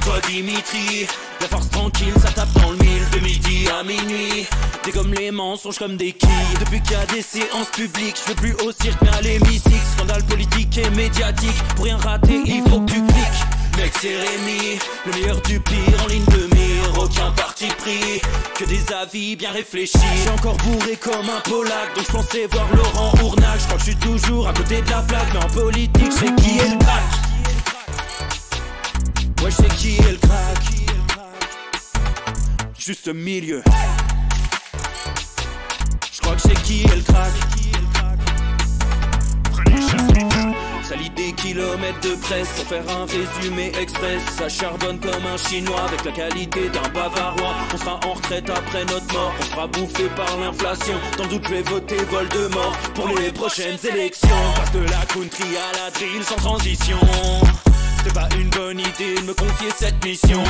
Calme-toi Dimitri, la force tranquille, ça tape dans le mille. De midi à minuit, t'es comme les mensonges comme des quilles. Depuis qu'il y a des séances publiques, je veux plus au cirque mais à l'hémicycle. Scandale politique et médiatique, pour rien rater il faut que tu cliques. Mec c'est Rémi, le meilleur du pire en ligne de mire. Aucun parti pris, que des avis bien réfléchis. J'ai encore bourré comme un Polac, donc je pensais voir Laurent Ournac. Je crois que je suis toujours à côté de la plaque, mais en politique je sais qui est le crack. Ouais je sais qui est le crack. Juste au milieu. Je crois que je sais qui est le crack. Ça lit des kilomètres de presse pour faire un résumé express. Ça charbonne comme un chinois avec la qualité d'un bavarois. On sera en retraite après notre mort, on sera bouffé par l'inflation. Dans le doute je vais voter Voldemort pour les prochaines élections. Passe de la country à la drill sans transition. C'est pas une bonne idée de me confier cette mission.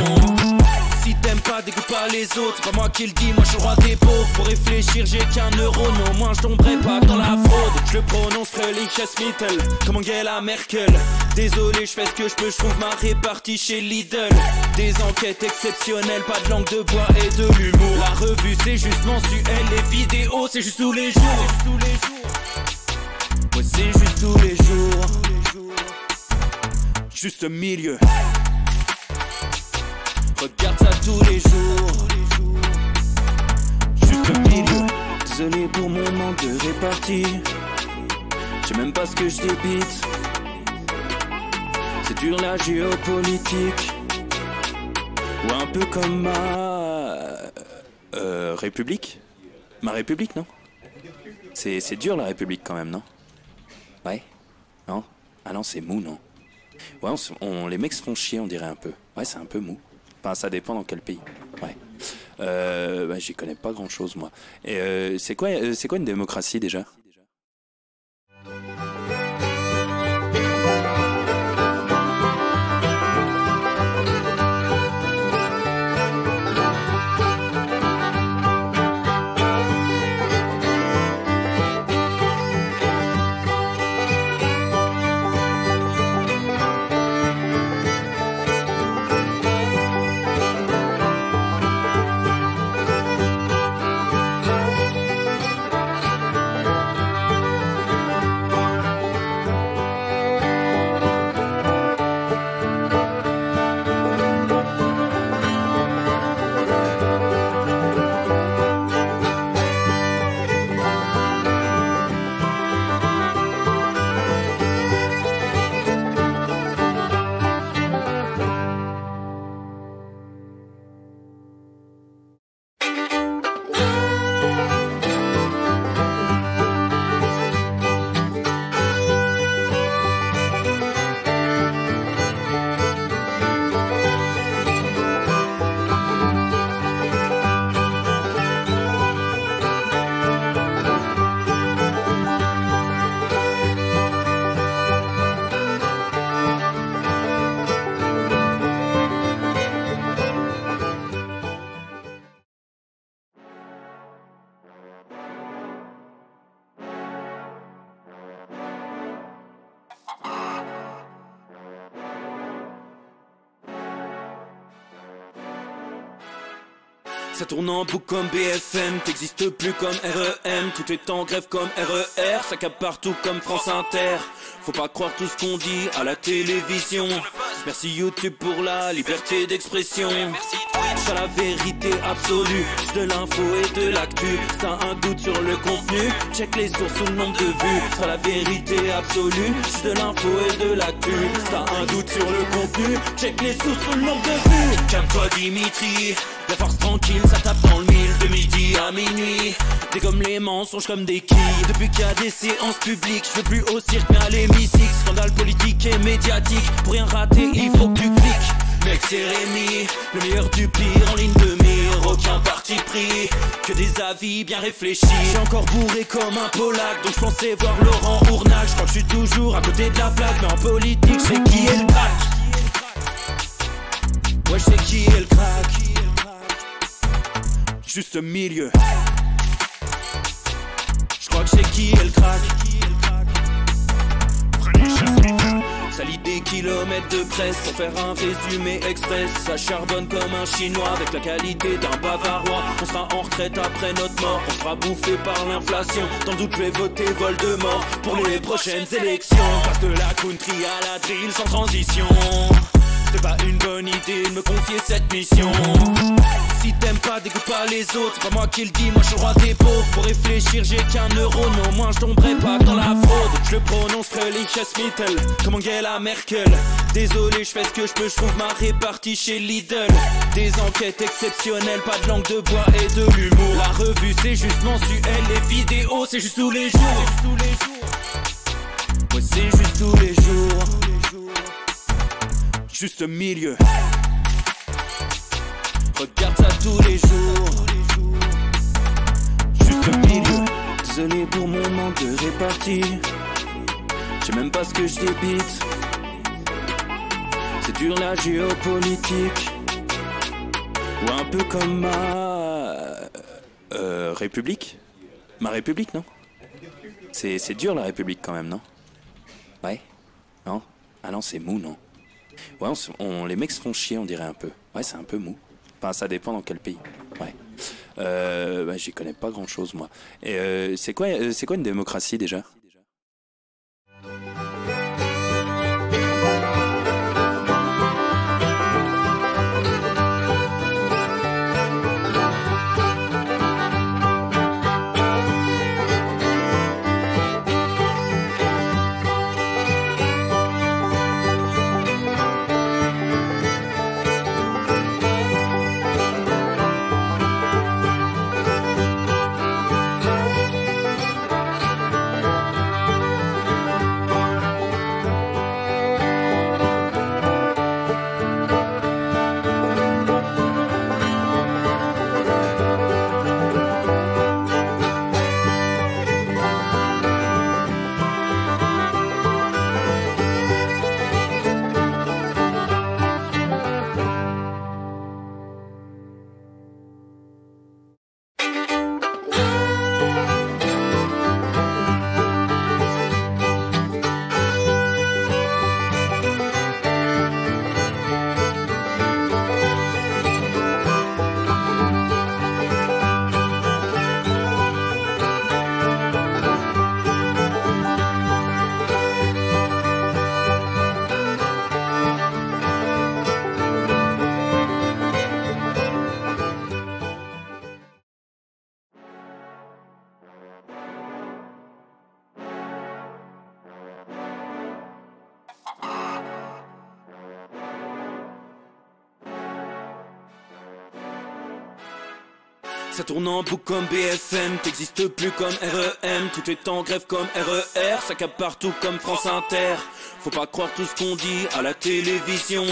Si t'aimes pas, dégoûte pas les autres. C'est pas moi qui le dis, moi je suis roi des pauvres. Pour réfléchir, j'ai qu'un euro, non, moi je tomberai pas dans la fraude. Je le prononce Mittel, comme Angela Merkel. Désolé, je fais ce que je peux, je trouve ma répartie chez Lidl. Des enquêtes exceptionnelles, pas de langue de bois et de l'humour. La revue c'est juste mensuel, les vidéos c'est juste tous les jours. Ouais, c'est juste tous les jours. Juste au milieu. Regarde ça tous les jours. Juste au milieu. Désolé pour mon manque de répartie. Je sais même pas ce que je débite. C'est dur la géopolitique. Ou un peu comme ma... République. Ma République, non? C'est dur la République quand même, non? Ouais? Non? Ah non, c'est mou, non? Ouais, les mecs se font chier, on dirait un peu. Ouais, c'est un peu mou. Enfin, ça dépend dans quel pays. Ouais. Bah, j'y connais pas grand chose, moi. Et c'est quoi une démocratie déjà? Ça tourne en boucle comme BFM, t'existes plus comme REM. Tout est en grève comme RER, ça capte partout comme France Inter. Faut pas croire tout ce qu'on dit à la télévision. Merci YouTube pour la liberté d'expression. C'est la vérité absolue, de l'info et de l'actu. Si t'as un doute sur le contenu, check les sources ou le nombre de vues. C'est la vérité absolue, de l'info et de l'actu. Si t'as un doute sur le contenu, check les sources ou le nombre de vues. Calme-toi Dimitri, la force tranquille, ça tape dans le mille. De midi à minuit, t'es comme les mensonges comme des quilles. Depuis qu'il y a des séances publiques, je veux plus au cirque mais à l'hémicycle. Scandale politique et médiatique, pour rien rater il faut que tu cliques. Mec c'est Rémi, le meilleur du pire en ligne de mire. Aucun parti pris, que des avis bien réfléchis. J'ai encore bourré comme un Polac, donc je pensais voir Laurent Ournac. Je crois que je suis toujours à côté de la plaque, mais en politique je sais qui est le crack. Ouais je sais qui est le crack. Juste au milieu. Je crois que je sais qui est le crack. Ça lit des kilomètres de presse pour faire un résumé express. Ça charbonne comme un chinois avec la qualité d'un bavarois. On sera en retraite après notre mort, on sera bouffé par l'inflation. Dans le doute je vais voter Voldemort pour les prochaines élections. Passe de la country à la drill sans transition. C'est pas une bonne idée de me confier cette mission. Si t'aimes pas, dégoûte pas les autres. C'est pas moi qui le dis, moi je suis le roi des pauvres. Pour réfléchir, j'ai qu'un euro, non, moi je tomberai pas dans la fraude. Je le prononcerai Lichesmittel, comme Angela Merkel. Désolé, je fais ce que je peux, je trouve ma répartie chez Lidl. Des enquêtes exceptionnelles, pas de langue de bois et de l'humour. La revue c'est juste mensuel, les vidéos c'est juste tous les jours. Ouais, c'est juste tous les jours. Juste milieu. Regarde ça tous les jours. Juste milieu. Désolé pour mon manque de répartie. Je sais même pas ce que je débite. C'est dur la géopolitique. Ou un peu comme ma... République. Ma République, non? C'est dur la République quand même, non? Ouais? Non? Ah non, c'est mou, non? Ouais, les mecs se font chier, on dirait un peu. Ouais, c'est un peu mou. Enfin, ça dépend dans quel pays. Ouais. Bah, j'y connais pas grand chose, moi. Et c'est quoi une démocratie déjà? Ça tourne en boucle comme BFM, t'existes plus comme REM. Tout est en grève comme RER, ça capte partout comme France Inter. Faut pas croire tout ce qu'on dit à la télévision.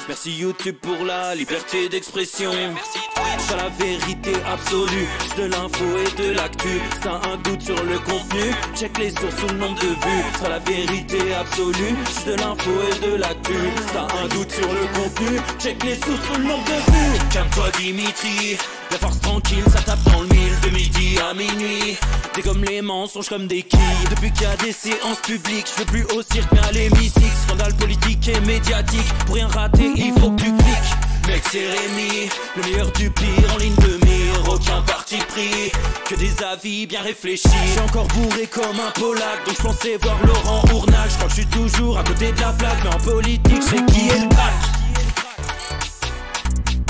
Merci YouTube pour la liberté d'expression. C'est la vérité absolue, de l'info et de l'actu. Si t'as un doute sur le contenu, check les sources ou le nombre de vues. C'est la vérité absolue, de l'info et de l'actu. Si t'as un doute sur le contenu, check les sources ou le nombre de vues. Calme-toi Dimitri, la force tranquille, ça tape dans le mille. De midi à minuit, dégomme les mensonges comme des quilles. Depuis qu'il y a des séances publiques, je veux plus au cirque mais à l'hémicycle. Scandale politique et médiatique, pour rien rater il faut que tu cliques. Mec c'est Rémi, le meilleur du pire en ligne de mire. Aucun parti pris, que des avis bien réfléchis. J'ai encore bourré comme un Polac, donc je pensais voir Laurent Ournac. Je crois que je suis toujours à côté de la plaque, mais en politique je sais qui est le crack.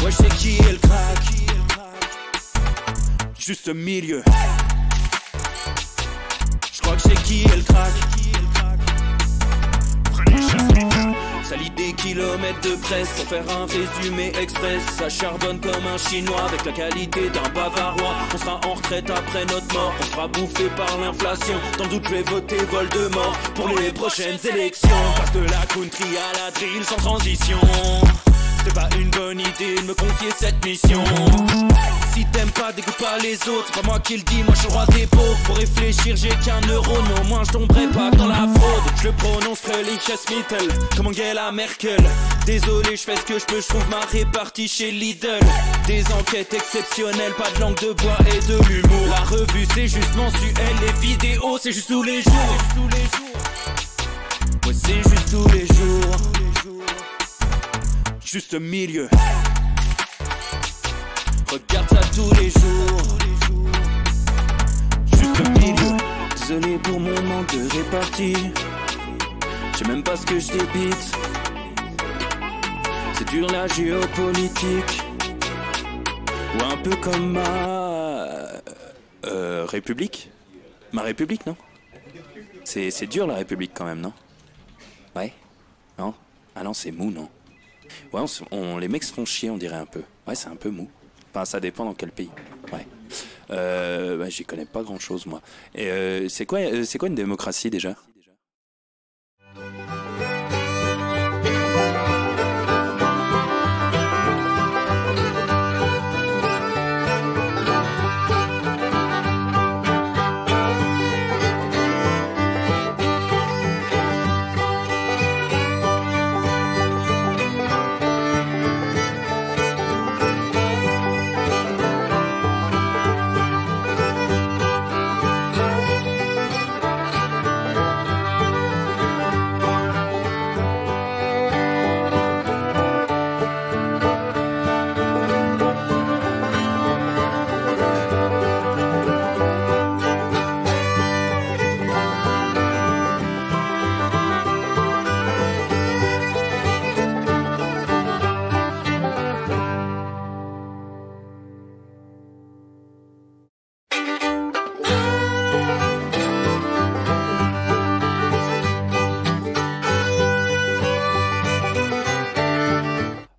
Ouais je sais qui est le crack. Juste milieu. Je crois que je sais qui est le crack. Ça lit des kilomètres de presse pour faire un résumé express. Ça charbonne comme un chinois avec la qualité d'un bavarois. On sera en retraite après notre mort, on sera bouffé par l'inflation. Dans le doute je vais voter Voldemort pour les prochaines élections. Passe de la country à la drill sans transition. C'est pas une bonne idée de me confier cette mission. Si t'aimes pas, dégoûte pas les autres. C'est pas moi qui le dis, moi je suis le roi des pauvres. Pour réfléchir, j'ai qu'un euro, non, moi je tomberai pas dans la fraude. Je le prononcerai Lichesmittel, comme Angela Merkel. Désolé, je fais ce que je peux, je trouve ma répartie chez Lidl. Des enquêtes exceptionnelles, pas de langue de bois et de l'humour. La revue c'est juste mensuel, les vidéos c'est juste tous les jours. Moi c'est juste tous les jours, juste milieu. Regarde ça tous les jours, juste milieu. Désolé pour mon manque de répartie, je sais même pas ce que je débite. C'est dur la géopolitique, ou un peu comme ma République. Ma République, non? C'est dur la République quand même, non? Ouais? Non? Ah non, c'est mou, non? Ouais, les mecs se font chier, on dirait un peu. Ouais, c'est un peu mou. Enfin, ça dépend dans quel pays. Ouais. Bah, j'y connais pas grand chose, moi. Et c'est quoi une démocratie déjà?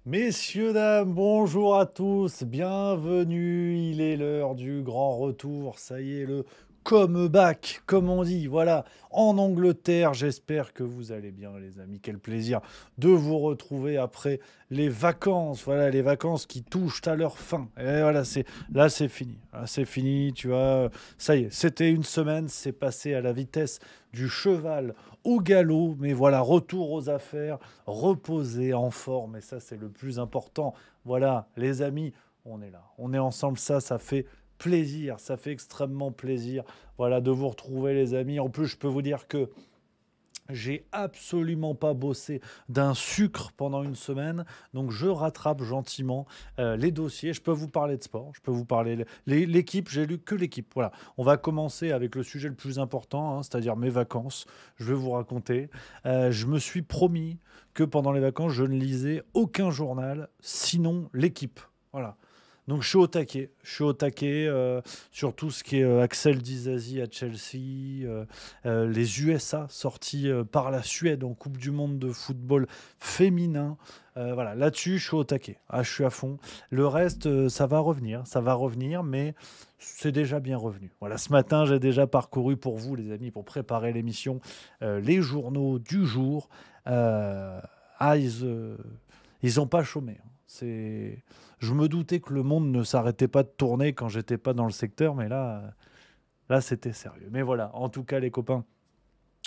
Messieurs, dames, bonjour à tous, bienvenue, il est l'heure du grand retour, ça y est, le comeback, comme on dit, voilà, en Angleterre, j'espère que vous allez bien les amis, quel plaisir de vous retrouver après les vacances, voilà, les vacances qui touchent à leur fin, et voilà, là c'est fini, tu vois, ça y est, c'était une semaine, c'est passé à la vitesse du cheval au galop, mais voilà, retour aux affaires, reposé, en forme, et ça c'est le plus important. Voilà, les amis, on est là, on est ensemble, ça fait plaisir, ça fait extrêmement plaisir, voilà, de vous retrouver les amis. En plus, je peux vous dire que j'ai absolument pas bossé d'un sucre pendant une semaine, donc je rattrape gentiment les dossiers. Je peux vous parler de sport, je peux vous parler l'équipe. J'ai lu que l'équipe. Voilà, on va commencer avec le sujet le plus important, hein, c'est-à-dire mes vacances. Je vais vous raconter. Je me suis promis que pendant les vacances, je ne lisais aucun journal, sinon l'équipe. Voilà. Donc je suis au taquet sur tout ce qui est Axel Disasi à Chelsea, les USA sortis par la Suède en Coupe du Monde de football féminin. Voilà, là-dessus, je suis au taquet. Ah, je suis à fond. Le reste, ça va revenir, mais c'est déjà bien revenu. Voilà, ce matin, j'ai déjà parcouru pour vous, les amis, pour préparer l'émission, les journaux du jour. Ils n'ont pas chômé. Hein. Je me doutais que le monde ne s'arrêtait pas de tourner quand j'étais pas dans le secteur, mais là, c'était sérieux. Mais voilà, en tout cas, les copains,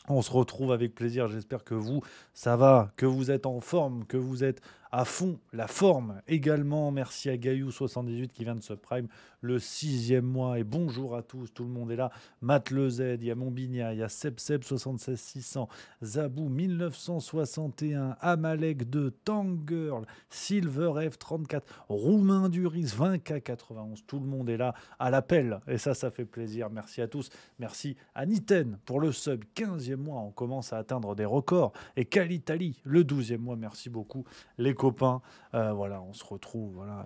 on se retrouve avec plaisir. J'espère que vous, ça va, que vous êtes en forme, que vous êtes à fond. La forme également. Merci à Gaillou78 qui vient de se prime le 6e mois. Et bonjour à tous. Tout le monde est là. Matt Le Z, il y a Montbigna, il y a Seb76600, Zabou 1961, Amalek 2, Tangirl, Silver F34, Roumain Duris 20K91. Tout le monde est là à l'appel. Et ça fait plaisir. Merci à tous. Merci à Niten pour le sub 15e mois. On commence à atteindre des records. Et Kalitali, le 12e mois. Merci beaucoup, les copains. Voilà, on se retrouve. Voilà.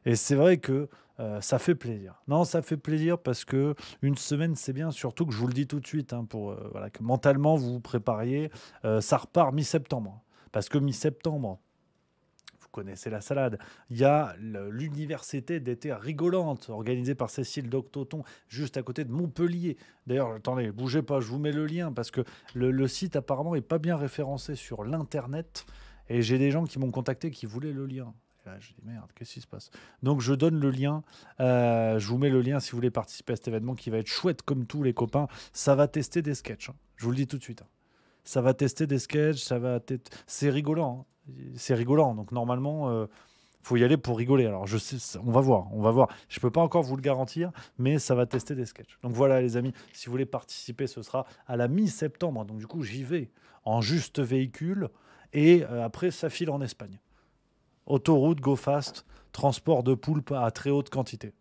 Et c'est vrai que ça fait plaisir. Non, ça fait plaisir parce que une semaine, c'est bien. Surtout que je vous le dis tout de suite, hein, pour voilà, que mentalement, vous vous prépariez. Ça repart mi-septembre. Parce que mi-septembre, vous connaissez la salade. Il y a l'université d'été rigolante organisée par Cécile Doctoton juste à côté de Montpellier. D'ailleurs, attendez, bougez pas, je vous mets le lien parce que le site apparemment est pas bien référencé sur l'internet et j'ai des gens qui m'ont contacté qui voulaient le lien. Et là, je dis merde, qu'est-ce qui se passe? Donc je donne le lien, je vous mets le lien si vous voulez participer à cet événement qui va être chouette comme tous les copains. Ça va tester des sketchs, hein. Je vous le dis tout de suite. Hein. Ça va tester des sketchs, c'est rigolant. Hein. C'est rigolant. Donc normalement, Faut y aller pour rigoler. Alors, je sais, on va voir, on va voir. Je peux pas encore vous le garantir, mais ça va tester des sketchs. Donc voilà, les amis, si vous voulez participer, ce sera à la mi-septembre. Donc du coup, j'y vais en juste véhicule et après, ça file en Espagne. Autoroute, go fast, transport de poulpe à très haute quantité.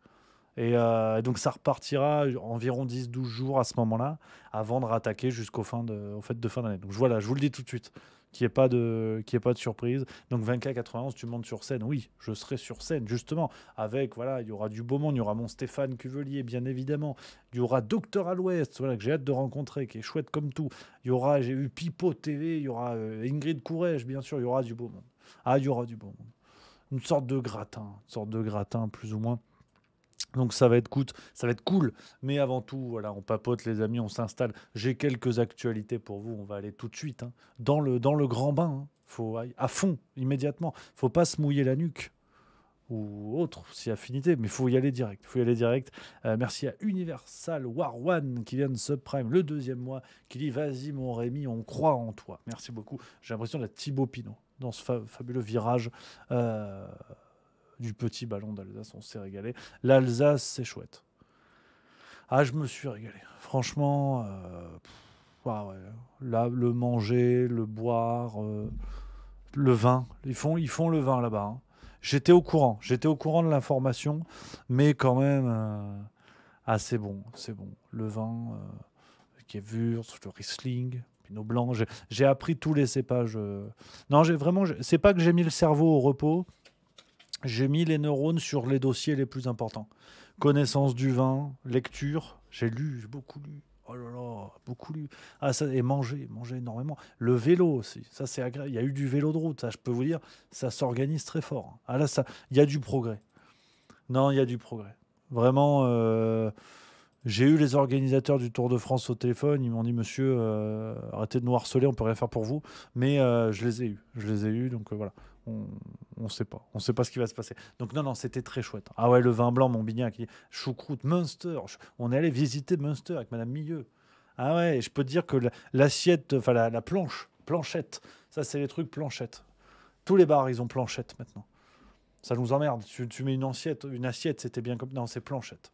Et donc ça repartira environ 10-12 jours à ce moment-là, avant de rattaquer aux fêtes de fin d'année. Donc voilà, je vous le dis tout de suite, qu'il y ait pas de surprise. Donc 20K91, tu montes sur scène. Oui, je serai sur scène, justement, avec, voilà, il y aura du beau monde, il y aura mon Stéphane Cuvelier, bien évidemment. Il y aura Docteur à l'Ouest, voilà, que j'ai hâte de rencontrer, qui est chouette comme tout. J'ai eu Pipo TV, il y aura Ingrid Courrèges, bien sûr, il y aura du beau monde. Ah, il y aura du beau monde. Une sorte de gratin, plus ou moins. Donc ça va être cool. Mais avant tout, voilà, on papote les amis, on s'installe. J'ai quelques actualités pour vous. On va aller tout de suite dans le grand bain. Faut aller à fond, immédiatement. Faut pas se mouiller la nuque ou autre, si affinité, mais faut y aller direct. Faut y aller direct. Merci à Universal War One qui vient de subprime le 2e mois, qui dit vas-y mon Rémi, on croit en toi. Merci beaucoup. J'ai l'impression d'être Thibaut Pinot dans ce fabuleux virage. Du petit ballon d'Alsace, on s'est régalé. L'Alsace, c'est chouette. Ah, je me suis régalé. Franchement, ah ouais. Là, le manger, le boire, le vin. Ils font le vin là-bas. Hein. J'étais au courant de l'information, mais quand même, c'est bon. Le vin, Gewürz, le Riesling, Pinot Blanc. J'ai appris tous les cépages. Non, c'est pas que j'ai mis le cerveau au repos. J'ai mis les neurones sur les dossiers les plus importants. Connaissance du vin, lecture, j'ai beaucoup lu. Oh là là, beaucoup lu. Ah, ça, et manger énormément. Le vélo aussi, ça c'est agréable. Il y a eu du vélo de route, ça je peux vous dire, ça s'organise très fort. Ah là, il y a du progrès. Non, il y a du progrès. Vraiment, j'ai eu les organisateurs du Tour de France au téléphone. Ils m'ont dit, monsieur, arrêtez de nous harceler, on peut rien faire pour vous. Mais je les ai eus, donc voilà. On sait pas. On sait pas ce qui va se passer. Donc non, c'était très chouette. Ah ouais, le vin blanc, mon bignac, choucroute, Münster. On est allé visiter Münster avec Madame Milieu. Ah ouais, et je peux te dire que l'assiette, enfin la planchette, ça c'est les trucs planchettes. Tous les bars, ils ont planchette maintenant. Ça nous emmerde. Tu mets une assiette, c'était bien comme... Non, c'est planchette.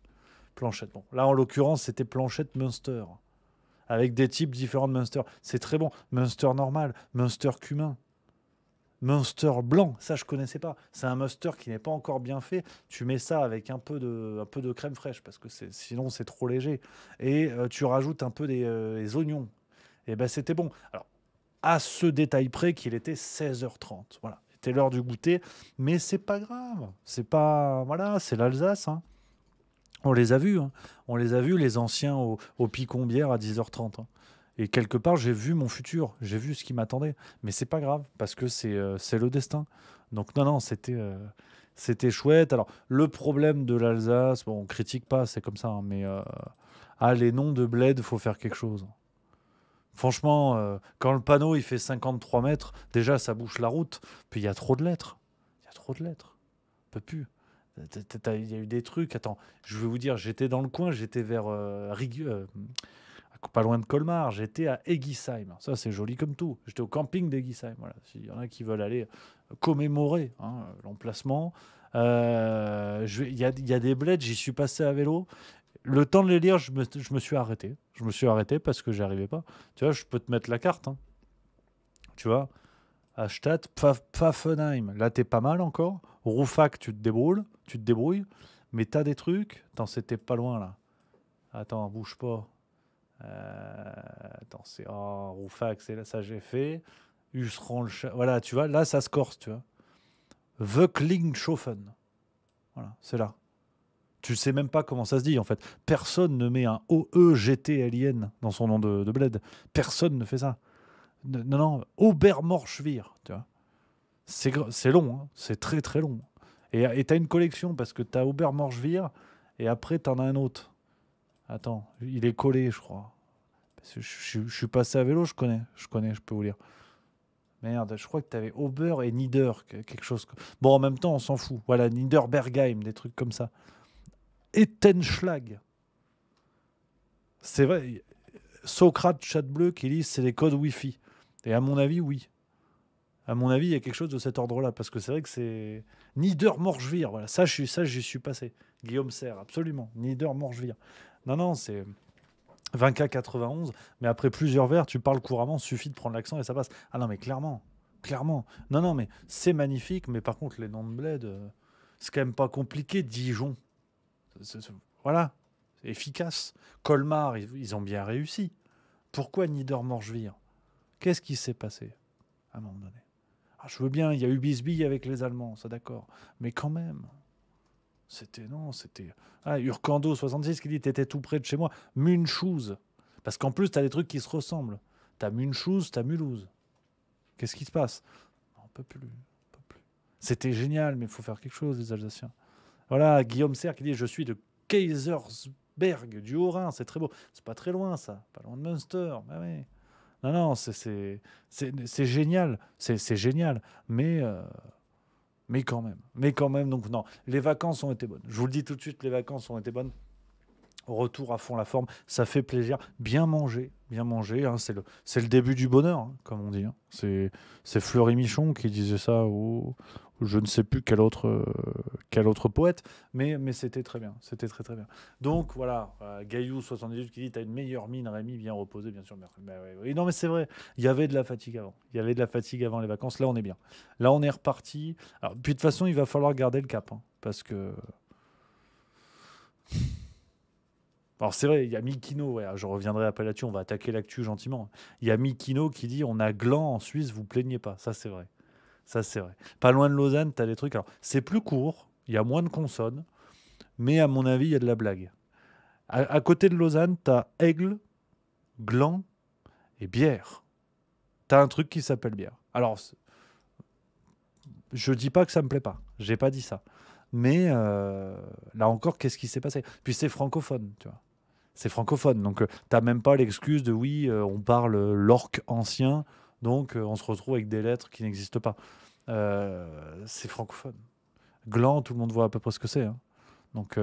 Planchette, bon. Là, en l'occurrence, c'était planchette Münster. Avec des types différents de Münster. C'est très bon. Münster normal, Münster cumin. Münster blanc, ça je connaissais pas. C'est un Münster qui n'est pas encore bien fait. Tu mets ça avec un peu de crème fraîche parce que sinon c'est trop léger. Et tu rajoutes un peu des oignons. Et ben c'était bon. Alors à ce détail près qu'il était 16h30. Voilà, c'était l'heure du goûter, mais c'est pas grave. C'est pas voilà, c'est l'Alsace. Hein. On les a vus. Hein. On les a vus les anciens au Picombière à 10h30. Hein. Et quelque part, j'ai vu mon futur, j'ai vu ce qui m'attendait. Mais c'est pas grave, parce que c'est le destin. Donc non, c'était chouette. Alors, le problème de l'Alsace, bon, on critique pas, c'est comme ça, hein, mais les noms de bled, faut faire quelque chose. Franchement, quand le panneau, il fait 53 mètres, déjà, ça bouche la route. Puis il y a trop de lettres. On peut plus. Il y a eu des trucs. Attends, je vais vous dire, j'étais dans le coin, j'étais vers pas loin de Colmar, j'étais à Egisheim. Ça, c'est joli comme tout. J'étais au camping d'Egisheim. Voilà. S'il y en a qui veulent aller commémorer l'emplacement, il y a des bleds, j'y suis passé à vélo. Le temps de les lire, je me suis arrêté. Je me suis arrêté parce que j'y arrivais pas. Tu vois, je peux te mettre la carte. Hein. Tu vois, à Stadt, Pfaffenheim. Là, t'es pas mal encore. Rouffach, tu te débrouilles. Mais t'as des trucs. Attends, c'était pas loin, là. Attends, bouge pas. Attends, c'est Rouffach, c'est là, ça j'ai fait. Voilà, tu vois, là ça se corse, tu vois. Wöcklingshofen. Voilà, c'est là. Tu sais même pas comment ça se dit en fait. Personne ne met un OEGTLIN dans son nom de bled. Personne ne fait ça. Non, Obermorschwihr, tu vois. C'est long, hein. C'est très très long. Et t'as une collection parce que t'as Obermorschwihr et après t'en as un autre. Attends, il est collé, je crois. Je suis passé à vélo, je connais, je peux vous lire. Merde, je crois que tu avais Ober et Nieder, quelque chose. Bon, en même temps, on s'en fout. Voilà, Niederbergheim, des trucs comme ça. Ettenschlag. C'est vrai, Socrate, chat bleu, qui lit, c'est les codes Wi-Fi. Et à mon avis, oui. À mon avis, il y a quelque chose de cet ordre-là, parce que c'est vrai que c'est Nieder-Morgevir, voilà, ça, j'y suis passé. Guillaume Serre, absolument, Nieder-Morgevir. Non, non, c'est 20K 91, mais après plusieurs verres, tu parles couramment, suffit de prendre l'accent et ça passe. Ah non, mais clairement, clairement. Non, non, mais c'est magnifique, mais par contre, les noms de bled, c'est quand même pas compliqué. Dijon, voilà, c'est efficace. Colmar, ils ont bien réussi. Pourquoi Nieder-Morgevir? Qu'est-ce qui s'est passé à un moment donné? Ah, je veux bien, il y a eu Bisbille avec les Allemands, ça d'accord. Mais quand même, c'était non, c'était. Ah, Urcando 66 qui dit t'étais tout près de chez moi. Munchouz. Parce qu'en plus, t'as des trucs qui se ressemblent. T'as Munchouz, t'as Mulhouse. Qu'est-ce qui se passe? On peut plus. On peut plus. C'était génial, mais il faut faire quelque chose, les Alsaciens. Voilà, Guillaume Serre qui dit je suis de Kaisersberg, du Haut-Rhin, c'est très beau. C'est pas très loin, ça. Pas loin de Münster. Bah oui. Non, non, c'est génial. C'est génial. Mais quand même. Mais quand même, donc non. Les vacances ont été bonnes. Je vous le dis tout de suite, les vacances ont été bonnes. Retour à fond la forme, ça fait plaisir. Bien manger, hein, c'est le début du bonheur, hein, comme on dit. Hein. C'est Fleury Michon qui disait ça, ou je ne sais plus quel autre poète, mais c'était très bien, c'était très très bien. Donc voilà, Gaillou 78 qui dit t'as une meilleure mine, Rémi, bien reposé, bien sûr. Merci. Bah, ouais, ouais. Non mais c'est vrai, il y avait de la fatigue avant, il y avait de la fatigue avant les vacances. Là on est bien, là on est reparti. Alors puis de toute façon il va falloir garder le cap, hein, parce que alors c'est vrai, il y a Mikino, ouais, je reviendrai après là-dessus, on va attaquer l'actu gentiment. Il y a Mikino qui dit on a gland en Suisse, vous plaignez pas. Ça c'est vrai. Ça c'est vrai. Pas loin de Lausanne, tu as des trucs. Alors c'est plus court, il y a moins de consonnes, mais à mon avis, il y a de la blague. À côté de Lausanne, tu as Aigle, Gland et Bière. Tu as un truc qui s'appelle Bière. Alors je dis pas que ça me plaît pas, j'ai pas dit ça. Mais là encore, qu'est-ce qui s'est passé? Puis c'est francophone, tu vois. C'est francophone. Donc, t'as même pas l'excuse de oui, on parle l'orque ancien, donc on se retrouve avec des lettres qui n'existent pas. C'est francophone. Gland, tout le monde voit à peu près ce que c'est. Hein. Donc,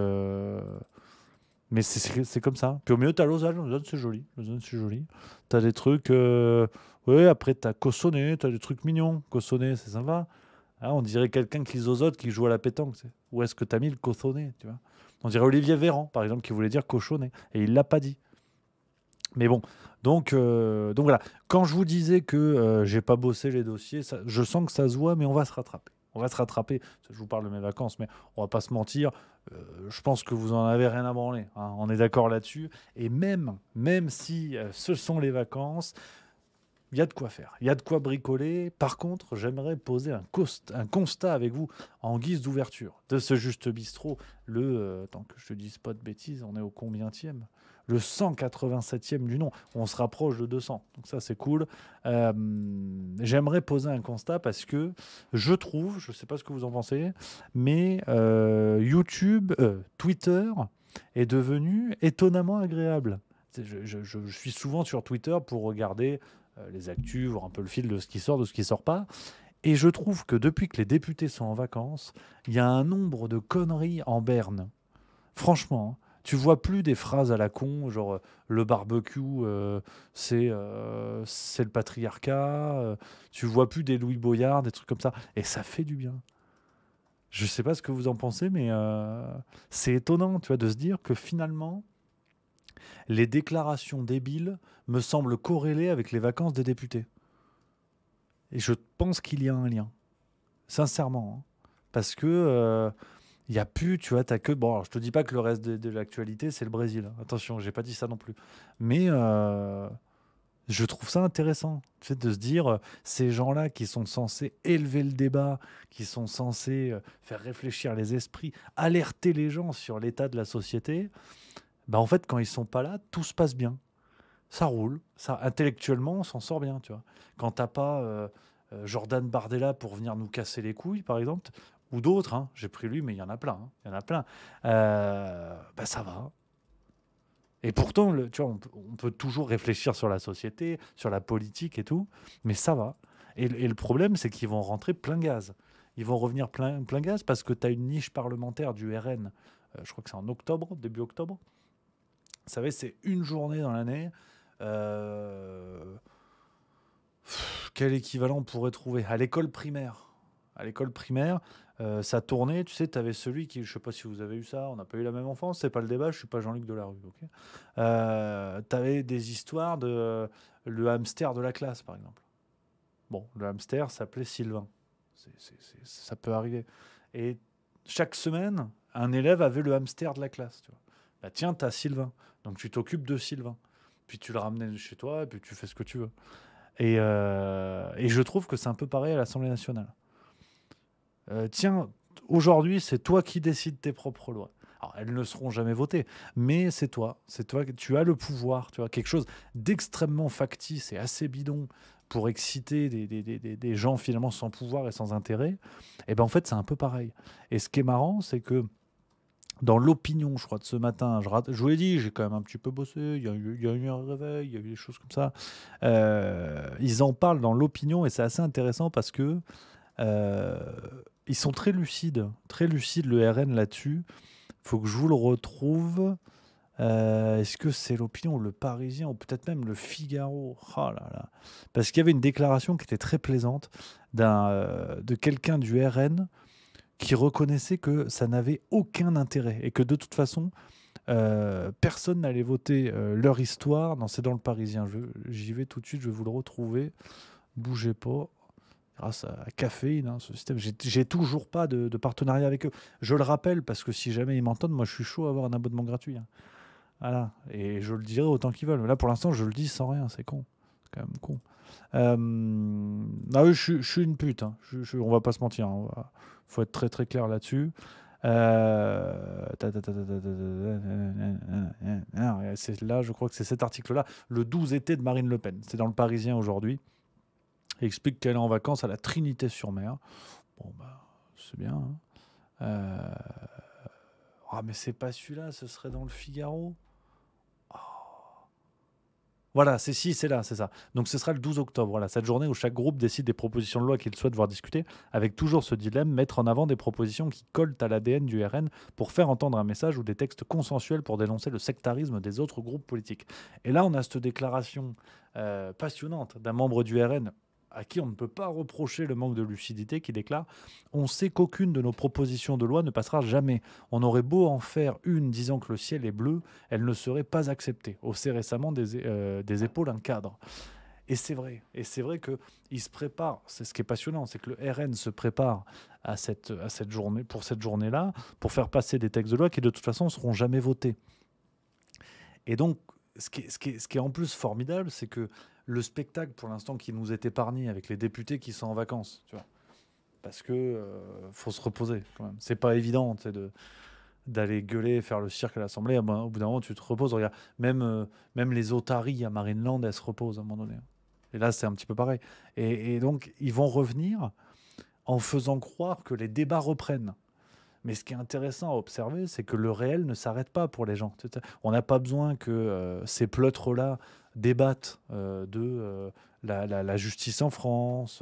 mais c'est comme ça. Puis au milieu, t'as Lausanne. Lausanne, c'est joli. Lausanne, c'est joli. T'as des trucs. Ouais, après, t'as Cossonay. T'as des trucs mignons. Cossonay, c'est sympa. Ah, on dirait quelqu'un qui zozote, qui joue à la pétanque. Où est-ce que t'as mis le cossonnet, tu vois? On dirait Olivier Véran, par exemple, qui voulait dire cochonnet. Et il l'a pas dit. Mais bon, donc voilà. Quand je vous disais que j'ai pas bossé les dossiers, je sens que ça se voit, mais on va se rattraper. On va se rattraper. Je vous parle de mes vacances, mais on va pas se mentir. Je pense que vous en avez rien à branler. Hein. On est d'accord là-dessus. Et même si ce sont les vacances, il y a de quoi faire, il y a de quoi bricoler. Par contre, j'aimerais poser un constat avec vous en guise d'ouverture de ce Juste Bistrot. Tant que je te dise pas de bêtises, on est au combientième? Le 187e du nom. On se rapproche de 200. Donc ça, c'est cool. J'aimerais poser un constat parce que je trouve, je ne sais pas ce que vous en pensez, mais Twitter est devenu étonnamment agréable. Je suis souvent sur Twitter pour regarder les actus, voir un peu le fil de ce qui sort, de ce qui sort pas. Et je trouve que depuis que les députés sont en vacances, il y a un nombre de conneries en berne. Franchement, hein, tu vois plus des phrases à la con, genre le barbecue, c'est le patriarcat. Tu vois plus des Louis Boyard, des trucs comme ça. Et ça fait du bien. Je sais pas ce que vous en pensez, mais c'est étonnant, tu vois, de se dire que finalement, les déclarations débiles me semblent corrélées avec les vacances des députés. Et je pense qu'il y a un lien. Sincèrement. Hein. Parce que il n'y a plus, tu vois, t'as que... Bon, alors, je te dis pas que le reste de l'actualité, c'est le Brésil. Hein. Attention, j'ai pas dit ça non plus. Mais je trouve ça intéressant, tu sais, de se dire, ces gens-là qui sont censés élever le débat, qui sont censés faire réfléchir les esprits, alerter les gens sur l'état de la société, bah en fait, quand ils sont pas là, tout se passe bien. Ça roule, ça, intellectuellement, on s'en sort bien, tu vois. Quand t'as pas Jordan Bardella pour venir nous casser les couilles, par exemple, ou d'autres, hein, j'ai pris lui, mais il y en a plein, hein, il y en a plein, bah ça va. Et pourtant, tu vois, on peut toujours réfléchir sur la société, sur la politique et tout, mais ça va. Et le problème, c'est qu'ils vont rentrer plein gaz. Ils vont revenir plein gaz parce que tu as une niche parlementaire du RN, je crois que c'est en octobre, début octobre. Vous savez, c'est une journée dans l'année. Quel équivalent on pourrait trouver? À l'école primaire. À l'école primaire, ça tournait, tu sais, tu avais celui qui, je sais pas si vous avez eu ça, on n'a pas eu la même enfance, c'est pas le débat, je suis pas Jean-Luc Delarue, ok. Tu avais des histoires de le hamster de la classe, par exemple. Bon, le hamster s'appelait Sylvain. Ça peut arriver. Et chaque semaine, un élève avait le hamster de la classe, tu vois. Bah tiens, t'as Sylvain, donc tu t'occupes de Sylvain. Puis tu le ramenais chez toi, et puis tu fais ce que tu veux. Et je trouve que c'est un peu pareil à l'Assemblée nationale. Tiens, aujourd'hui, c'est toi qui décides tes propres lois. Alors, elles ne seront jamais votées, mais c'est toi. Tu as le pouvoir, tu vois, quelque chose d'extrêmement factice et assez bidon pour exciter des gens finalement sans pouvoir et sans intérêt. Et ben en fait, c'est un peu pareil. Et ce qui est marrant, c'est que dans l'opinion, je crois, de ce matin, je vous l'ai dit, j'ai quand même un petit peu bossé, il y a eu un réveil, il y a eu des choses comme ça. Ils en parlent dans l'opinion et c'est assez intéressant parce que euh, ils sont très lucides le RN là-dessus. Il faut que je vous le retrouve. Est-ce que c'est l'opinion, ou le Parisien, ou peut-être même le Figaro? Oh là là. Parce qu'il y avait une déclaration qui était très plaisante de quelqu'un du RN qui reconnaissait que ça n'avait aucun intérêt et que de toute façon, personne n'allait voter leur histoire. Non, c'est dans le Parisien. J'y vais tout de suite, je vais vous le retrouver. Bougez pas. Grâce à Caféine, hein, ce système. J'ai toujours pas de partenariat avec eux. Je le rappelle parce que si jamais ils m'entendent, moi je suis chaud à avoir un abonnement gratuit, hein. Voilà. Et je le dirai autant qu'ils veulent. Là pour l'instant, je le dis sans rien. C'est con. C'est quand même con. Ah oui, je suis une pute, hein. On va pas se mentir, hein. Faut être très très clair là-dessus. C'est là, je crois que c'est cet article-là, le 12 été de Marine Le Pen. C'est dans le Parisien aujourd'hui. Il explique qu'elle est en vacances à la Trinité-sur-Mer. Bon, bah, c'est bien, hein. Ah, mais c'est pas celui-là, ce serait dans le Figaro. Voilà, c'est là, c'est ça. Donc ce sera le 12 octobre, voilà, cette journée où chaque groupe décide des propositions de loi qu'il souhaite voir discuter, avec toujours ce dilemme, mettre en avant des propositions qui collent à l'ADN du RN pour faire entendre un message ou des textes consensuels pour dénoncer le sectarisme des autres groupes politiques. Et là, on a cette déclaration passionnante d'un membre du RN à qui on ne peut pas reprocher le manque de lucidité, qui déclare: on sait qu'aucune de nos propositions de loi ne passera jamais. On aurait beau en faire une disant que le ciel est bleu, elle ne serait pas acceptée. Haussait récemment des épaules un cadre. Et c'est vrai. Et c'est vrai qu'il se prépare. C'est ce qui est passionnant, c'est que le RN se prépare à cette journée, pour cette journée-là, pour faire passer des textes de loi qui de toute façon ne seront jamais votés. Et donc, ce qui est en plus formidable, c'est que le spectacle, pour l'instant, qui nous est épargné avec les députés qui sont en vacances, tu vois, parce que faut se reposer quand même. C'est pas évident, tu sais, d'aller gueuler et faire le cirque à l'Assemblée. Ah ben, au bout d'un moment, tu te reposes. Regarde, même les otaries à Marineland, elles se reposent à un moment donné. Et là, c'est un petit peu pareil. Et donc, ils vont revenir en faisant croire que les débats reprennent. Mais ce qui est intéressant à observer, c'est que le réel ne s'arrête pas pour les gens. On n'a pas besoin que ces pleutres-là débattent de la justice en France,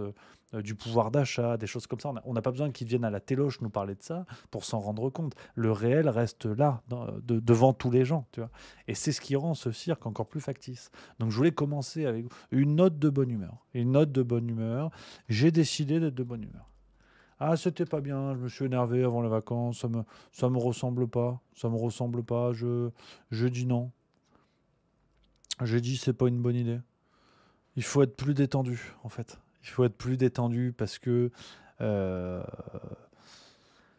du pouvoir d'achat, des choses comme ça. On n'a pas besoin qu'ils viennent à la téloche nous parler de ça pour s'en rendre compte. Le réel reste là, devant tous les gens, tu vois. Et c'est ce qui rend ce cirque encore plus factice. Donc je voulais commencer avec une note de bonne humeur. Une note de bonne humeur. J'ai décidé d'être de bonne humeur. Ah, c'était pas bien, je me suis énervé avant les vacances, ça me ressemble pas, ça me ressemble pas, je dis non. J'ai dit c'est pas une bonne idée. Il faut être plus détendu, en fait. Il faut être plus détendu euh,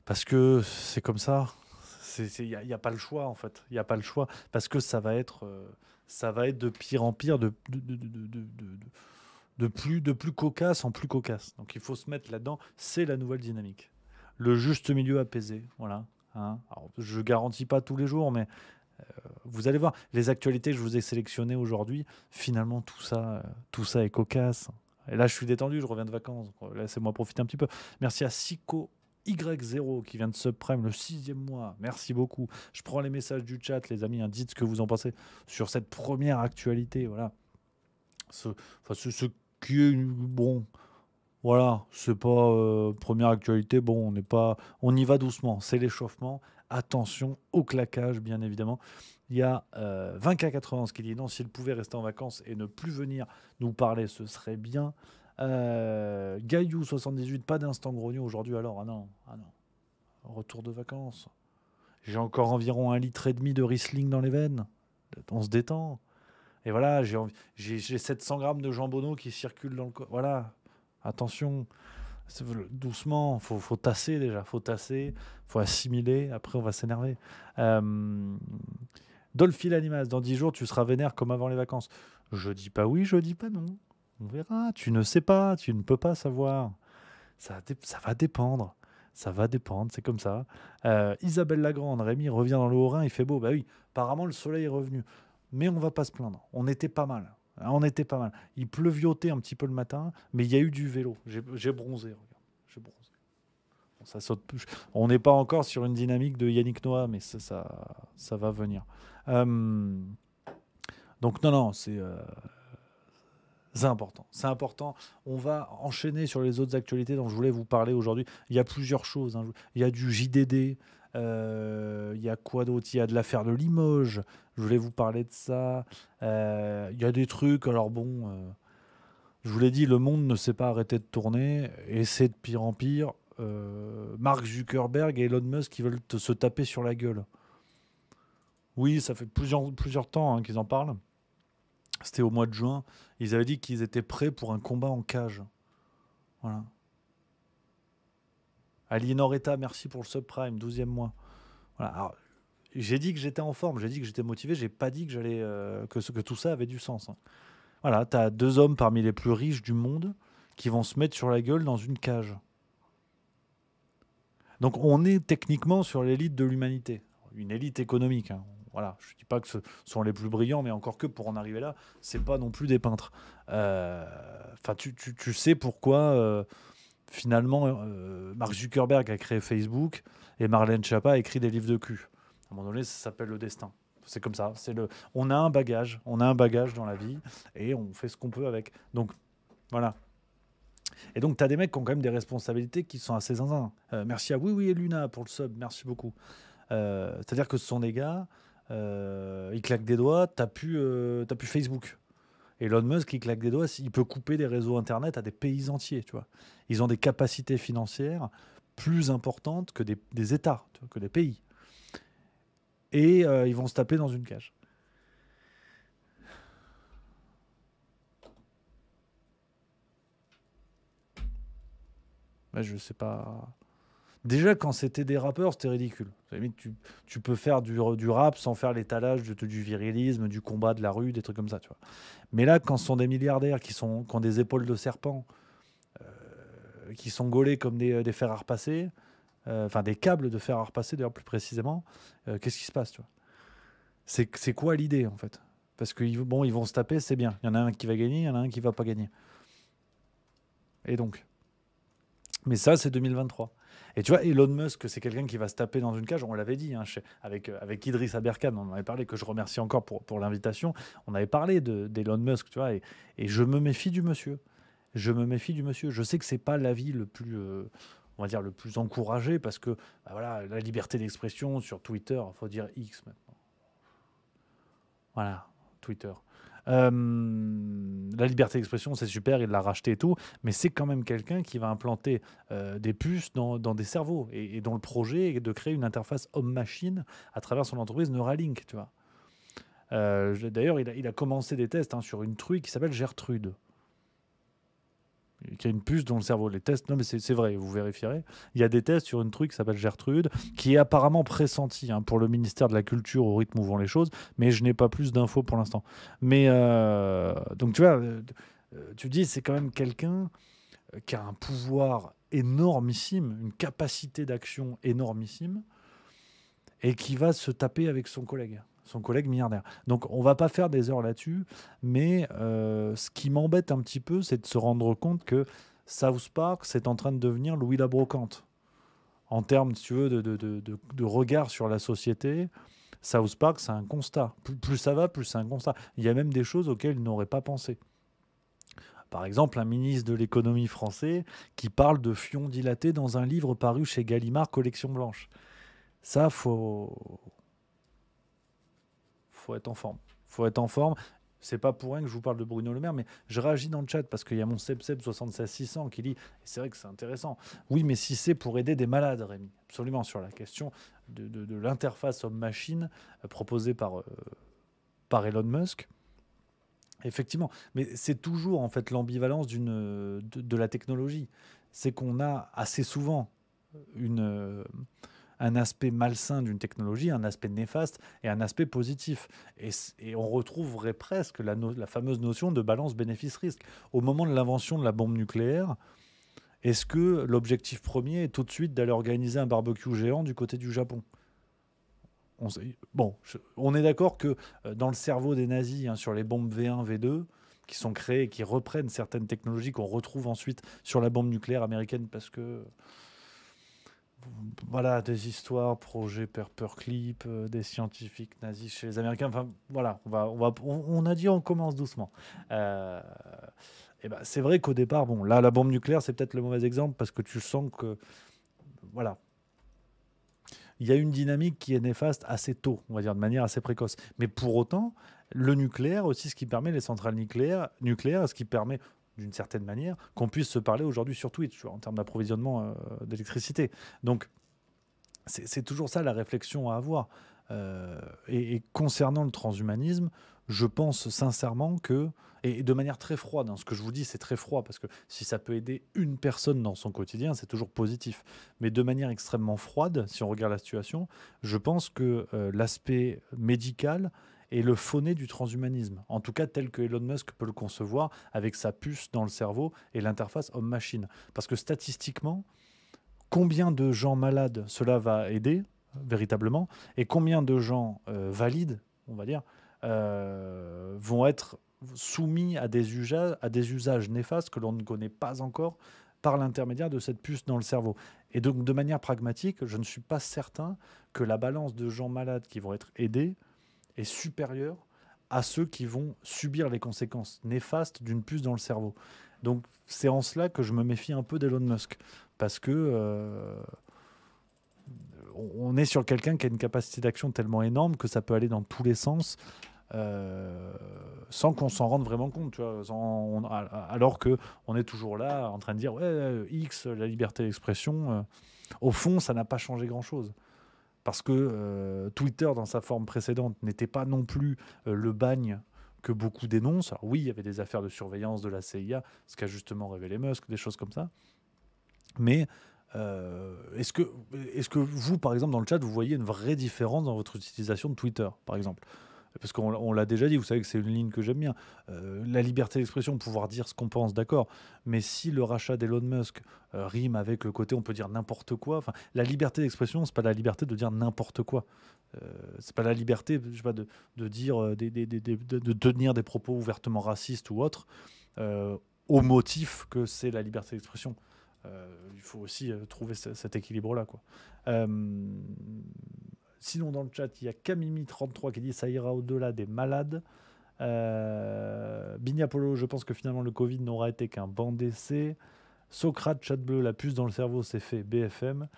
parce que c'est comme ça. Il y a pas le choix, en fait. Il n'y a pas le choix. Parce que ça va être de pire en pire, de plus cocasse en plus cocasse. Donc il faut se mettre là-dedans. C'est la nouvelle dynamique. Le juste milieu apaisé. Voilà. Hein. Alors, je garantis pas tous les jours, mais vous allez voir. Les actualités que je vous ai sélectionnées aujourd'hui, finalement, tout ça est cocasse. Et là, je suis détendu, je reviens de vacances. Laissez-moi profiter un petit peu. Merci à Sico Y0 qui vient de subprime le 6e mois. Merci beaucoup. Je prends les messages du chat, les amis. Hein, dites ce que vous en pensez sur cette première actualité. Voilà. Ce qui est bon. Voilà, c'est pas première actualité. Bon, on y va doucement. C'est l'échauffement. Attention au claquage, bien évidemment. Il y a 20K91 qui dit non, s'il pouvait rester en vacances et ne plus venir nous parler, ce serait bien. Gaillou 78, pas d'instant grognon aujourd'hui alors. Ah non, ah non. Retour de vacances. J'ai encore environ 1,5 litre de Riesling dans les veines. On se détend. Et voilà, j'ai 700 grammes de jambonneau qui circulent dans le corps. Voilà, attention, doucement, faut tasser déjà, faut assimiler, après on va s'énerver. Dolphy l'animas, dans 10 jours, tu seras vénère comme avant les vacances. Je dis pas oui, je dis pas non. On verra, tu ne sais pas, tu ne peux pas savoir. Ça va dépendre. Ça va dépendre, c'est comme ça. Isabelle Lagrande, Rémi revient dans le Haut-Rhin, il fait beau. Bah oui, apparemment le soleil est revenu. Mais on va pas se plaindre. On était pas mal. On était pas mal. Il pleuviotait un petit peu le matin, mais il y a eu du vélo. J'ai bronzé, regarde. J'ai bronzé. Bon, ça saute plus. On n'est pas encore sur une dynamique de Yannick Noah, mais ça va venir. Donc non, c'est important. C'est important. On va enchaîner sur les autres actualités dont je voulais vous parler aujourd'hui. Il y a plusieurs choses, hein. Il y a du JDD. Il y a quoi d'autre? Il y a de l'affaire de Limoges. Je voulais vous parler de ça. Il y a des trucs. Alors bon, je vous l'ai dit, le monde ne s'est pas arrêté de tourner. Et c'est de pire en pire. Mark Zuckerberg et Elon Musk qui veulent se taper sur la gueule. Oui, ça fait plusieurs temps qu'ils en parlent. C'était au mois de juin. Ils avaient dit qu'ils étaient prêts pour un combat en cage. Voilà. Aliénor Eta, merci pour le subprime, 12e mois. Voilà. Alors, j'ai dit que j'étais en forme, j'ai dit que j'étais motivé, j'ai pas dit que j'allais que tout ça avait du sens. Hein. Voilà, tu as 2 hommes parmi les plus riches du monde qui vont se mettre sur la gueule dans une cage. Donc on est techniquement sur l'élite de l'humanité, une élite économique. Hein. Voilà, je ne dis pas que ce sont les plus brillants, mais encore que pour en arriver là, c'est pas non plus des peintres. Enfin, tu sais pourquoi finalement Mark Zuckerberg a créé Facebook et Marlène Schiappa a écrit des livres de cul. À un moment donné, ça s'appelle le destin. C'est comme ça. On a un bagage dans la vie et on fait ce qu'on peut avec. Donc voilà. Et donc, tu as des mecs qui ont quand même des responsabilités qui sont assez zinzin. Merci à Oui et Luna pour le sub, merci beaucoup. C'est-à-dire que ce sont des gars, ils claquent des doigts, t'as plus Facebook. Elon Musk, il claque des doigts, il peut couper des réseaux Internet à des pays entiers, tu vois. Ils ont des capacités financières plus importantes que des États, tu vois, que des pays. Et ils vont se taper dans une cage. Je sais pas. Déjà, quand c'était des rappeurs, c'était ridicule. Tu peux faire du rap sans faire l'étalage du virilisme, du combat de la rue, des trucs comme ça, tu vois. Mais là, quand ce sont des milliardaires qui ont des épaules de serpent, qui sont gaulés comme des fers à repasser, enfin des câbles de fer à repasser, d'ailleurs plus précisément, qu'est-ce qui se passe, tu vois? C'est quoi l'idée, en fait? Parce qu'ils vont se taper, c'est bien. Il y en a un qui va gagner, il y en a un qui va pas gagner. Et donc? Mais ça, c'est 2023. Et tu vois, Elon Musk, c'est quelqu'un qui va se taper dans une cage. On l'avait dit, hein, avec Idriss Aberkan, on en avait parlé, que je remercie encore pour l'invitation. On avait parlé d'Elon Musk, tu vois, et je me méfie du monsieur. Je me méfie du monsieur. Je sais que c'est pas l'avis le plus, on va dire, le plus encouragé, parce que voilà, la liberté d'expression sur Twitter, il faut dire X maintenant. Voilà, Twitter. La liberté d'expression, c'est super, il l'a racheté et tout, mais c'est quand même quelqu'un qui va implanter des puces dans des cerveaux et dont le projet est de créer une interface homme-machine à travers son entreprise Neuralink, tu vois. D'ailleurs, il a commencé des tests sur une truie qui s'appelle Gertrude, qui a une puce dans le cerveau. Les tests, non mais c'est vrai, vous vérifierez. Il y a des tests sur une truie qui s'appelle Gertrude, qui est apparemment pressentie pour le ministère de la Culture au rythme où vont les choses, mais je n'ai pas plus d'infos pour l'instant. Mais donc tu vois, tu dis c'est quand même quelqu'un qui a un pouvoir énormissime, une capacité d'action énormissime, et qui va se taper avec son collègue milliardaire. Donc on va pas faire des heures là-dessus, mais ce qui m'embête un petit peu, c'est de se rendre compte que South Park, c'est en train de devenir Louis la Brocante. En termes, si tu veux, de regard sur la société, South Park, c'est un constat. Plus ça va, plus c'est un constat. Il y a même des choses auxquelles ils n'auraient pas pensé. Par exemple, un ministre de l'économie français qui parle de fion dilaté dans un livre paru chez Gallimard, Collection Blanche. Ça, faut être en forme. Faut être en forme. c'est pas pour rien que je vous parle de Bruno Le Maire, mais je réagis dans le chat parce qu'il y a mon Sebseb 76600 qui dit, et c'est vrai que c'est intéressant, oui, mais si c'est pour aider des malades, Rémi, absolument, sur la question de l'interface homme-machine proposée par Elon Musk, effectivement, mais c'est toujours en fait l'ambivalence de la technologie. C'est qu'on a assez souvent une, un aspect malsain d'une technologie, un aspect néfaste et un aspect positif. Et on retrouverait presque la fameuse notion de balance bénéfice-risque. Au moment de l'invention de la bombe nucléaire, est-ce que l'objectif premier est tout de suite d'aller organiser un barbecue géant du côté du Japon? On est d'accord que dans le cerveau des nazis, hein, sur les bombes V1, V2, qui sont créées et qui reprennent certaines technologies qu'on retrouve ensuite sur la bombe nucléaire américaine, parce que voilà, des histoires, projets Paperclip, des scientifiques nazis chez les Américains. Enfin, voilà, on a dit on commence doucement. Euh, et ben, c'est vrai qu'au départ, bon, là, la bombe nucléaire, c'est peut-être le mauvais exemple parce que tu sens que, voilà, il y a une dynamique qui est néfaste assez tôt, on va dire de manière assez précoce. Mais pour autant, le nucléaire aussi, ce qui permet les centrales nucléaires, ce qui permet d'une certaine manière qu'on puisse se parler aujourd'hui sur Twitch, tu vois, en termes d'approvisionnement d'électricité. Donc, c'est toujours ça la réflexion à avoir. Et concernant le transhumanisme, je pense sincèrement que, et de manière très froide, hein, ce que je vous dis c'est très froid, parce que si ça peut aider une personne dans son quotidien, c'est toujours positif. Mais de manière extrêmement froide, si on regarde la situation, je pense que l'aspect médical est le fauné du transhumanisme. En tout cas, tel que Elon Musk peut le concevoir, avec sa puce dans le cerveau et l'interface homme-machine. Parce que statistiquement, combien de gens malades cela va aider véritablement et combien de gens valides, on va dire, vont être soumis à des usages néfastes que l'on ne connaît pas encore par l'intermédiaire de cette puce dans le cerveau. Et donc, de manière pragmatique, je ne suis pas certain que la balance de gens malades qui vont être aidés est supérieure à ceux qui vont subir les conséquences néfastes d'une puce dans le cerveau. Donc, c'est en cela que je me méfie un peu d'Elon Musk. Parce que on est sur quelqu'un qui a une capacité d'action tellement énorme que ça peut aller dans tous les sens sans qu'on s'en rende vraiment compte, tu vois, alors qu'on est toujours là en train de dire ouais, X, la liberté d'expression, au fond, ça n'a pas changé grand-chose. Parce que Twitter, dans sa forme précédente, n'était pas non plus le bagne que beaucoup dénoncent. Alors oui, il y avait des affaires de surveillance de la CIA, ce qu'a justement révélé Musk, des choses comme ça. Mais est-ce que vous, par exemple, dans le chat, vous voyez une vraie différence dans votre utilisation de Twitter, par exemple? Parce qu'on l'a déjà dit, vous savez que c'est une ligne que j'aime bien. La liberté d'expression, pouvoir dire ce qu'on pense, d'accord. Mais si le rachat d'Elon Musk rime avec le côté on peut dire n'importe quoi, enfin, la liberté d'expression, c'est pas la liberté de dire n'importe quoi. C'est pas la liberté, je sais pas, de dire de tenir des propos ouvertement racistes ou autres au motif que c'est la liberté d'expression. Il faut aussi trouver cet équilibre-là, quoi. Sinon, dans le chat, il y a Camimi33 qui dit ça ira au-delà des malades. Bignapolo, je pense que finalement le Covid n'aura été qu'un banc d'essai. Socrate, chat bleu, la puce dans le cerveau, c'est fait. BFM.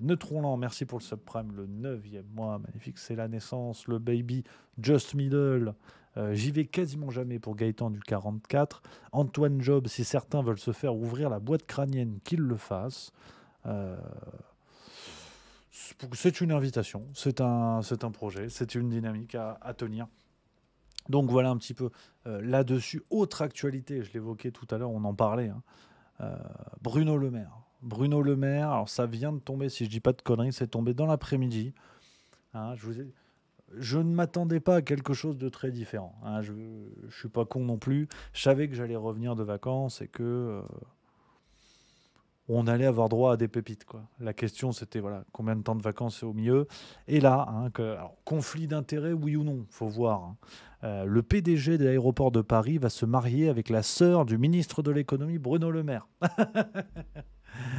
Neutronland, merci pour le subprime, le 9e mois, magnifique, c'est la naissance. Le baby, Just Middle. J'y vais quasiment jamais pour Gaëtan du 44. Antoine Job, si certains veulent se faire ouvrir la boîte crânienne, qu'ils le fassent. C'est une invitation, c'est un projet, c'est une dynamique à tenir. Donc voilà un petit peu là-dessus. Autre actualité, je l'évoquais tout à l'heure, on en parlait. Hein. Bruno Le Maire. Bruno Le Maire, alors ça vient de tomber, si je dis pas de conneries, c'est tombé dans l'après-midi. Hein, je ne m'attendais pas à quelque chose de très différent. Hein, je suis pas con non plus. Je savais que j'allais revenir de vacances et que on allait avoir droit à des pépites, quoi. La question, c'était voilà, combien de temps de vacances c'est au milieu. Et là, hein, alors, conflit d'intérêts, oui ou non, faut voir. Hein. Le PDG de l'aéroport de Paris va se marier avec la sœur du ministre de l'économie, Bruno Le Maire.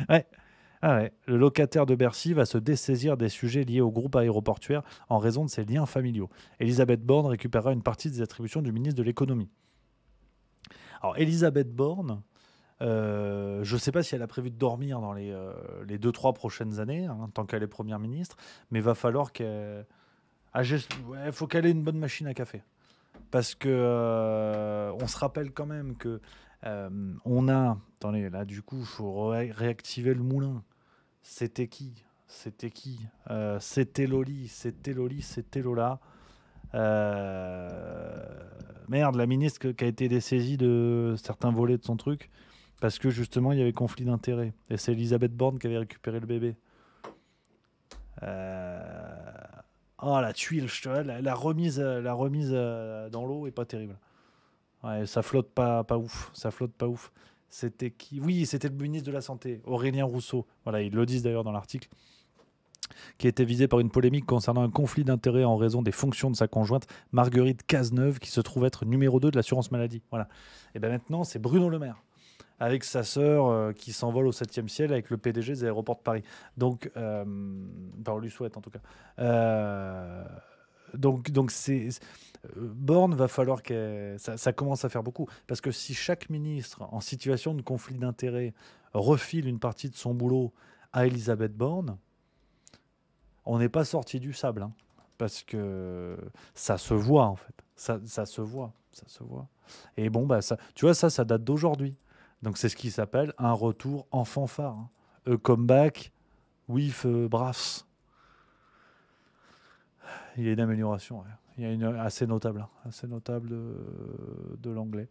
Ouais. Ah ouais. Le locataire de Bercy va se dessaisir des sujets liés au groupe aéroportuaire en raison de ses liens familiaux. Elisabeth Borne récupérera une partie des attributions du ministre de l'économie. Alors, Elisabeth Borne, je ne sais pas si elle a prévu de dormir dans les 2-3 prochaines années, hein, tant qu'elle est première ministre, mais il va falloir qu'elle... Ah, faut qu'elle ait une bonne machine à café. Parce que on se rappelle quand même que on a... Attendez, là, du coup, il faut réactiver le moulin. C'était qui? C'était qui? C'était Loli, c'était Loli, c'était Lola. Euh, Merde, la ministre qui a été dessaisie de certains volets de son truc, parce que justement, il y avait conflit d'intérêts. Et c'est Elisabeth Borne qui avait récupéré le bébé. Euh, Oh, la tuile, la remise dans l'eau est pas terrible. Ouais, ça flotte pas ouf. Ça flotte pas ouf. C'était qui? Oui, c'était le ministre de la Santé, Aurélien Rousseau. Voilà, ils le disent d'ailleurs dans l'article, qui était visé par une polémique concernant un conflit d'intérêts en raison des fonctions de sa conjointe, Marguerite Cazeneuve, qui se trouve être numéro 2 de l'assurance maladie. Voilà. Et bien maintenant, c'est Bruno Le Maire, avec sa sœur qui s'envole au 7e ciel avec le PDG des aéroports de Paris. Donc, on lui souhaite en tout cas. Euh, donc Borne, va falloir que ça commence à faire beaucoup. Parce que si chaque ministre en situation de conflit d'intérêts refile une partie de son boulot à Elisabeth Borne, on n'est pas sorti du sable. Hein. Parce que ça se voit, en fait. Ça se voit. Ça se voit. Et bon, bah, tu vois, ça date d'aujourd'hui. Donc c'est ce qui s'appelle un retour en fanfare. Hein. A comeback with brass. Il y a une amélioration. Ouais. Il y a une assez notable. Hein. Assez notable de l'anglais.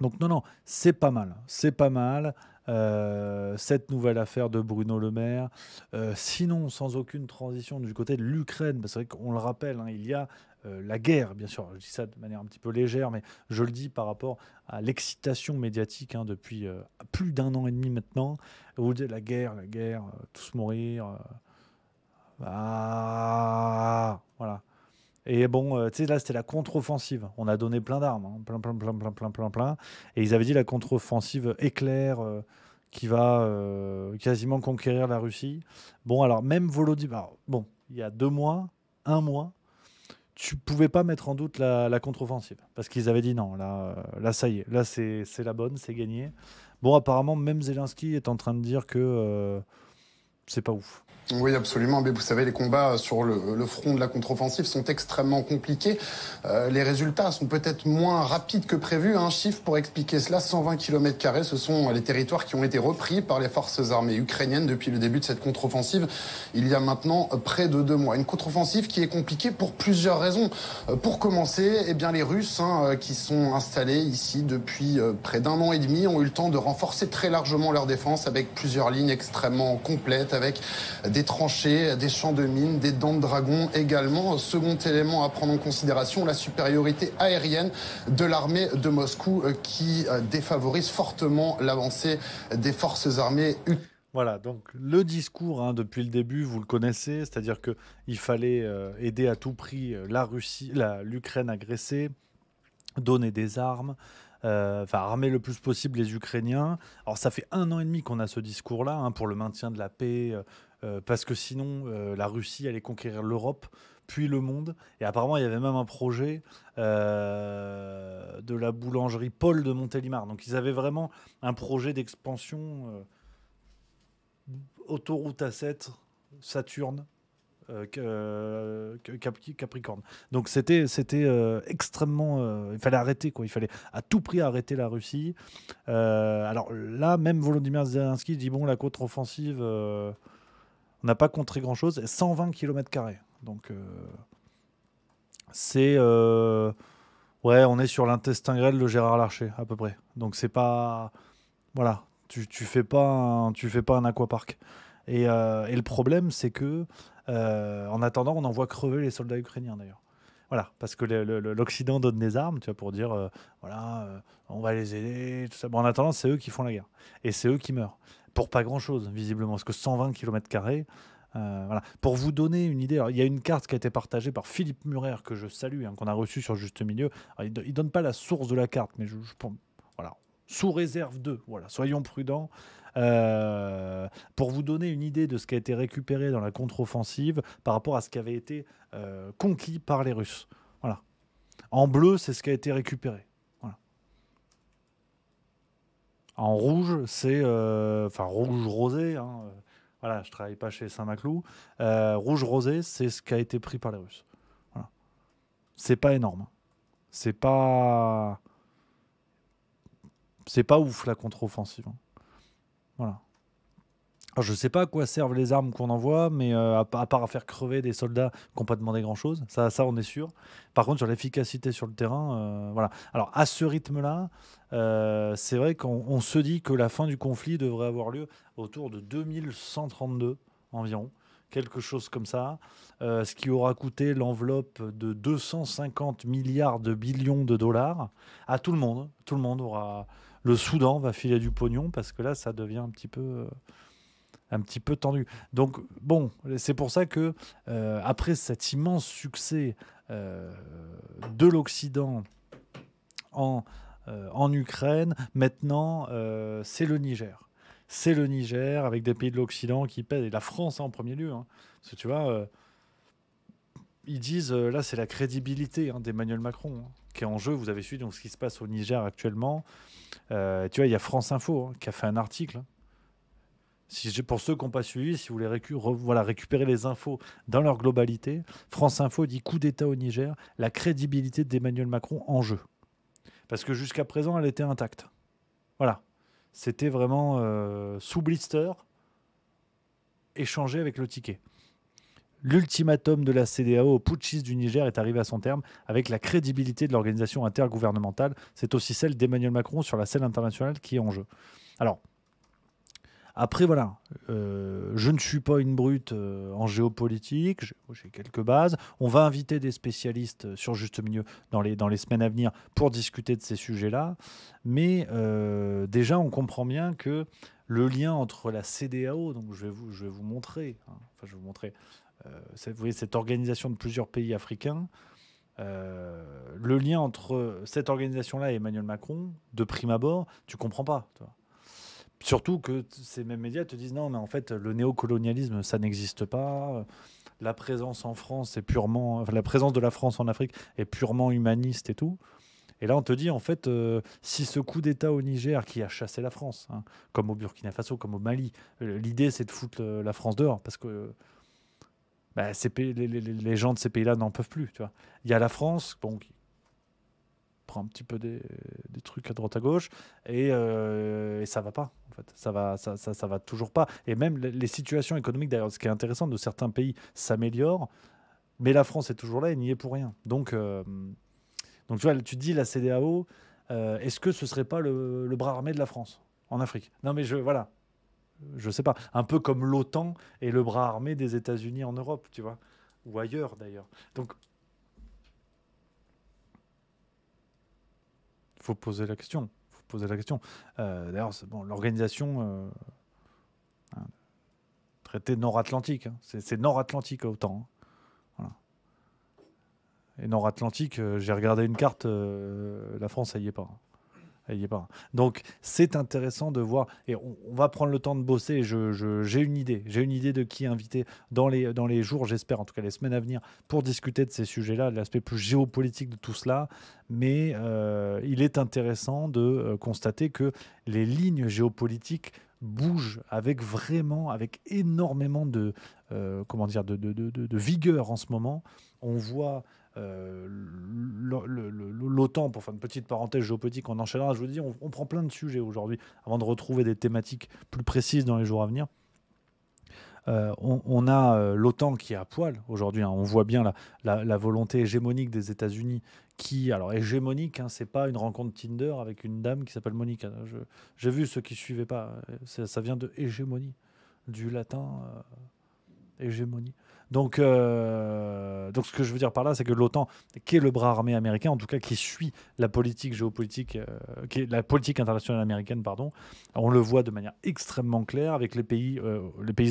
Donc non, c'est pas mal. C'est pas mal. Cette nouvelle affaire de Bruno Le Maire. Sinon, sans aucune transition du côté de l'Ukraine, c'est vrai qu'on le rappelle, hein, il y a la guerre, bien sûr. Je dis ça de manière un petit peu légère, mais je le dis par rapport à l'excitation médiatique hein, depuis plus d'un an et demi maintenant. Où la guerre, tous mourir. Voilà. Et bon, tu sais, là, c'était la contre-offensive. On a donné plein d'armes, hein, plein. Et ils avaient dit la contre-offensive éclair qui va quasiment conquérir la Russie. Bon, alors, même Volodymyr... Bon, il y a 2 mois, 1 mois, tu pouvais pas mettre en doute la contre-offensive. Parce qu'ils avaient dit non, là ça y est. Là, c'est la bonne, c'est gagné. Bon, apparemment, même Zelensky est en train de dire que c'est pas ouf. Oui, absolument. Mais vous savez, les combats sur le front de la contre-offensive sont extrêmement compliqués. Les résultats sont peut-être moins rapides que prévu. Un chiffre pour expliquer cela, 120 km², ce sont les territoires qui ont été repris par les forces armées ukrainiennes depuis le début de cette contre-offensive, il y a maintenant près de 2 mois. Une contre-offensive qui est compliquée pour plusieurs raisons. Pour commencer, eh bien, les Russes qui sont installés ici depuis près d'1 an et demi ont eu le temps de renforcer très largement leur défense avec plusieurs lignes extrêmement complètes, avec des tranchées, des champs de mines, des dents de dragon également. Second élément à prendre en considération, la supériorité aérienne de l'armée de Moscou qui défavorise fortement l'avancée des forces armées ukrainiennes. Voilà, donc le discours hein, depuis le début, vous le connaissez, c'est-à-dire qu'il fallait aider à tout prix l'Ukraine agressée, donner des armes, armer le plus possible les Ukrainiens. Alors ça fait 1 an et demi qu'on a ce discours-là hein, pour le maintien de la paix, parce que sinon la Russie allait conquérir l'Europe, puis le monde. Et apparemment il y avait même un projet de la boulangerie Paul de Montélimar. Donc ils avaient vraiment un projet d'expansion autoroute A7, Saturne. Capricorne. Donc c'était extrêmement... il fallait arrêter, quoi. Il fallait à tout prix arrêter la Russie. Alors là, même Volodymyr Zelensky dit, bon, la contre-offensive, on n'a pas contré grand-chose. 120 km². Donc c'est... ouais, on est sur l'intestin grêle de Gérard Larcher, à peu près. Donc c'est pas... Voilà. Tu fais pas un aquapark. Et le problème, c'est que en attendant, on envoie crever les soldats ukrainiens d'ailleurs. Voilà, parce que l'Occident donne des armes, tu vois, pour dire, on va les aider, tout ça. Bon, en attendant, c'est eux qui font la guerre. Et c'est eux qui meurent. Pour pas grand-chose, visiblement. Parce que 120 km², voilà. Pour vous donner une idée, alors, il y a une carte qui a été partagée par Philippe Murer, que je salue, hein, qu'on a reçue sur Juste Milieu. Alors, il ne donne pas la source de la carte, mais je pense... Voilà. Sous réserve de, voilà, soyons prudents. Pour vous donner une idée de ce qui a été récupéré dans la contre-offensive par rapport à ce qui avait été conquis par les Russes. Voilà. En bleu, c'est ce qui a été récupéré. Voilà. En rouge, c'est... rouge rosé. Hein, voilà, je travaille pas chez Saint-Maclou. Rouge rosé, c'est ce qui a été pris par les Russes. Voilà. C'est pas énorme. c'est pas ouf la contre-offensive. Voilà. Alors, je sais pas à quoi servent les armes qu'on envoie, mais à part à faire crever des soldats qui n'ont pas demandé grand-chose, ça on est sûr. Par contre, sur l'efficacité sur le terrain, voilà. Alors à ce rythme-là, c'est vrai qu'on se dit que la fin du conflit devrait avoir lieu autour de 2132 environ, quelque chose comme ça, ce qui aura coûté l'enveloppe de 250 milliards de billions de dollars à tout le monde. Tout le monde aura... Le Soudan va filer du pognon parce que là, ça devient un petit peu tendu. Donc, bon, c'est pour ça que, après cet immense succès de l'Occident en Ukraine, maintenant, c'est le Niger. C'est le Niger, avec des pays de l'Occident qui pèsent, et la France en premier lieu. Hein. Parce que tu vois, ils disent, là, c'est la crédibilité d'Emmanuel Macron qui est en jeu. Vous avez suivi donc, ce qui se passe au Niger actuellement. Tu vois, il y a France Info qui a fait un article. Pour ceux qui n'ont pas suivi, si vous voulez récupérer les infos dans leur globalité, France Info dit coup d'État au Niger, la crédibilité d'Emmanuel Macron en jeu. Parce que jusqu'à présent, elle était intacte. Voilà. C'était vraiment sous blister, échangé avec le ticket. L'ultimatum de la CEDEAO aux putschistes du Niger est arrivé à son terme avec la crédibilité de l'organisation intergouvernementale. C'est aussi celle d'Emmanuel Macron sur la scène internationale qui est en jeu. Alors, après, voilà, je ne suis pas une brute en géopolitique, j'ai quelques bases. On va inviter des spécialistes sur Juste Milieu dans les semaines à venir pour discuter de ces sujets-là. Mais déjà, on comprend bien que le lien entre la CEDEAO, donc je vais vous montrer, vous voyez cette organisation de plusieurs pays africains, le lien entre cette organisation-là et Emmanuel Macron, de prime abord, tu comprends pas, toi. Surtout que ces mêmes médias te disent non, mais en fait, le néocolonialisme, ça n'existe pas. La présence en France est purement, la présence de la France en Afrique est purement humaniste et tout. Et là, on te dit en fait, si ce coup d'État au Niger qui a chassé la France, comme au Burkina Faso, comme au Mali, l'idée c'est de foutre la France dehors parce que les gens de ces pays-là n'en peuvent plus. Tu vois. Il y a la France, bon, qui prend un petit peu des trucs à droite à gauche et ça va pas en fait, ça va toujours pas, et même les situations économiques d'ailleurs, ce qui est intéressant, de certains pays s'améliorent, mais la France est toujours là et n'y est pour rien, donc tu vois, tu te dis la CEDEAO, est-ce que ce serait pas le bras armé de la France en Afrique? Non mais voilà, je sais pas, un peu comme l'OTAN et le bras armé des États-Unis en Europe, tu vois, ou ailleurs d'ailleurs. Donc faut poser la question. D'ailleurs, bon, l'organisation traité nord-atlantique, c'est nord-atlantique autant. Voilà. Et nord-atlantique, j'ai regardé une carte, la France, elle y est pas. Elle y est pas. Donc c'est intéressant de voir, et on va prendre le temps de bosser. J'ai une idée de qui inviter dans les jours, j'espère en tout cas les semaines à venir, pour discuter de ces sujets-là, de l'aspect plus géopolitique de tout cela. Mais il est intéressant de constater que les lignes géopolitiques bougent avec énormément de vigueur en ce moment. On voit l'OTAN, pour faire une petite parenthèse géopolitique, on enchaînera. Je vous dis, on prend plein de sujets aujourd'hui avant de retrouver des thématiques plus précises dans les jours à venir. On a l'OTAN qui est à poil aujourd'hui. On voit bien la volonté hégémonique des États-Unis qui, alors hégémonique, c'est pas une rencontre Tinder avec une dame qui s'appelle Monica. J'ai vu ceux qui suivaient pas. Ça vient de hégémonie, du latin hégémonie. Donc ce que je veux dire par là, c'est que l'OTAN, qui est le bras armé américain, en tout cas qui suit la politique géopolitique, qui est la politique internationale américaine, pardon, on le voit de manière extrêmement claire avec les pays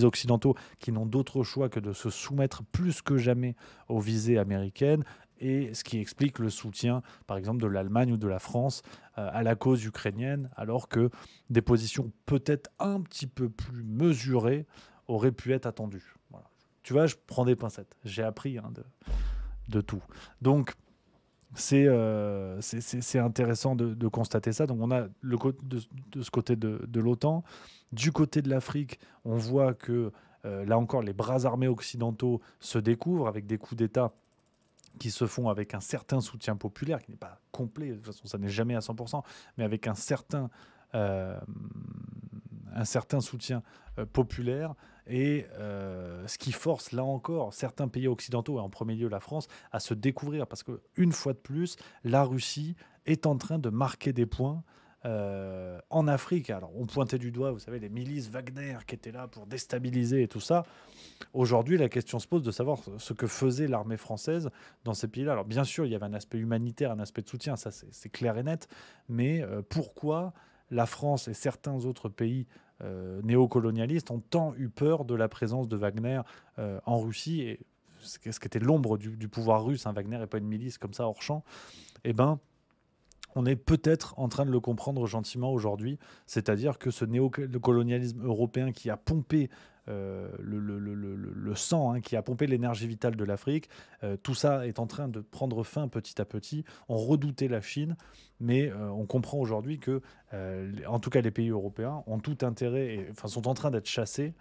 occidentaux qui n'ont d'autre choix que de se soumettre plus que jamais aux visées américaines, et ce qui explique le soutien, par exemple, de l'Allemagne ou de la France à la cause ukrainienne, alors que des positions peut-être un petit peu plus mesurées auraient pu être attendues. Voilà. Tu vois, je prends des pincettes. J'ai appris de tout. Donc, c'est intéressant de constater ça. Donc, on a de ce côté de l'OTAN. Du côté de l'Afrique, on voit que, là encore, les bras armés occidentaux se découvrent avec des coups d'État qui se font avec un certain soutien populaire, qui n'est pas complet, de toute façon ça n'est jamais à 100%, mais avec un certain soutien populaire, et ce qui force là encore certains pays occidentaux, et en premier lieu la France, à se découvrir, parce qu'une fois de plus, la Russie est en train de marquer des points en Afrique. Alors on pointait du doigt, vous savez, les milices Wagner qui étaient là pour déstabiliser et tout ça. Aujourd'hui, la question se pose de savoir ce que faisait l'armée française dans ces pays-là. Alors bien sûr, il y avait un aspect humanitaire, un aspect de soutien, ça c'est clair et net, mais pourquoi la France et certains autres pays néocolonialistes ont tant eu peur de la présence de Wagner en Russie, et ce qui était l'ombre du pouvoir russe, hein, Wagner n'est pas une milice comme ça hors champ, eh ben, on est peut-être en train de le comprendre gentiment aujourd'hui, c'est-à-dire que ce néocolonialisme européen qui a pompé le sang, hein, qui a pompé l'énergie vitale de l'Afrique, tout ça est en train de prendre fin petit à petit. On redoutait la Chine, mais on comprend aujourd'hui que, en tout cas, les pays européens ont tout intérêt, enfin, sont en train d'être chassés,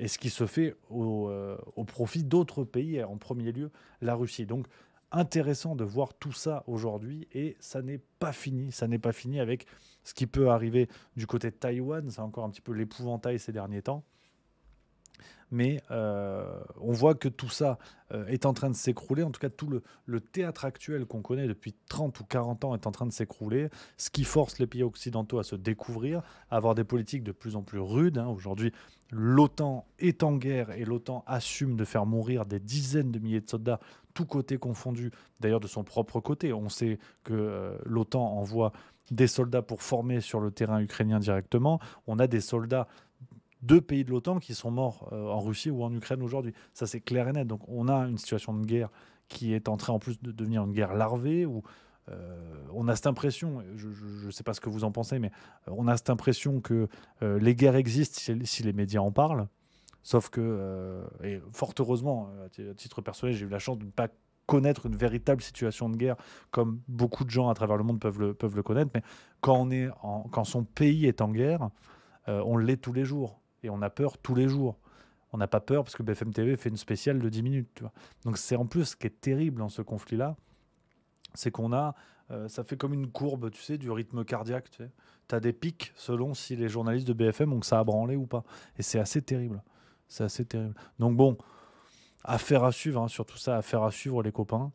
et ce qui se fait au profit d'autres pays, et en premier lieu la Russie. Donc, intéressant de voir tout ça aujourd'hui, et ça n'est pas fini. Ça n'est pas fini avec ce qui peut arriver du côté de Taïwan. C'est encore un petit peu l'épouvantail ces derniers temps. Mais on voit que tout ça est en train de s'écrouler. En tout cas, tout le théâtre actuel qu'on connaît depuis 30 ou 40 ans est en train de s'écrouler, ce qui force les pays occidentaux à se découvrir, à avoir des politiques de plus en plus rudes. Hein. Aujourd'hui, l'OTAN est en guerre, et l'OTAN assume de faire mourir des dizaines de milliers de soldats, tous côtés confondus, d'ailleurs de son propre côté. On sait que l'OTAN envoie des soldats pour former sur le terrain ukrainien directement. On a des soldats de pays de l'OTAN qui sont morts en Russie ou en Ukraine aujourd'hui. Ça, c'est clair et net. Donc, on a une situation de guerre qui est en train, en plus, de devenir une guerre larvée, où on a cette impression, je ne sais pas ce que vous en pensez, mais on a cette impression que les guerres existent si les médias en parlent. Sauf que, et fort heureusement, à titre personnel, j'ai eu la chance de ne pas connaître une véritable situation de guerre comme beaucoup de gens à travers le monde peuvent le connaître. Mais quand son pays est en guerre, on l'est tous les jours. Et on a peur tous les jours. On n'a pas peur parce que BFM TV fait une spéciale de 10 minutes. Tu vois. Donc c'est en plus ce qui est terrible dans ce conflit-là, c'est qu'on a, ça fait comme une courbe, tu sais, du rythme cardiaque. Tu sais. As des pics selon si les journalistes de BFM ont que ça a branlé ou pas. Et c'est assez terrible. C'est assez terrible. Donc bon, affaire à suivre, hein, sur tout ça, affaire à suivre les copains,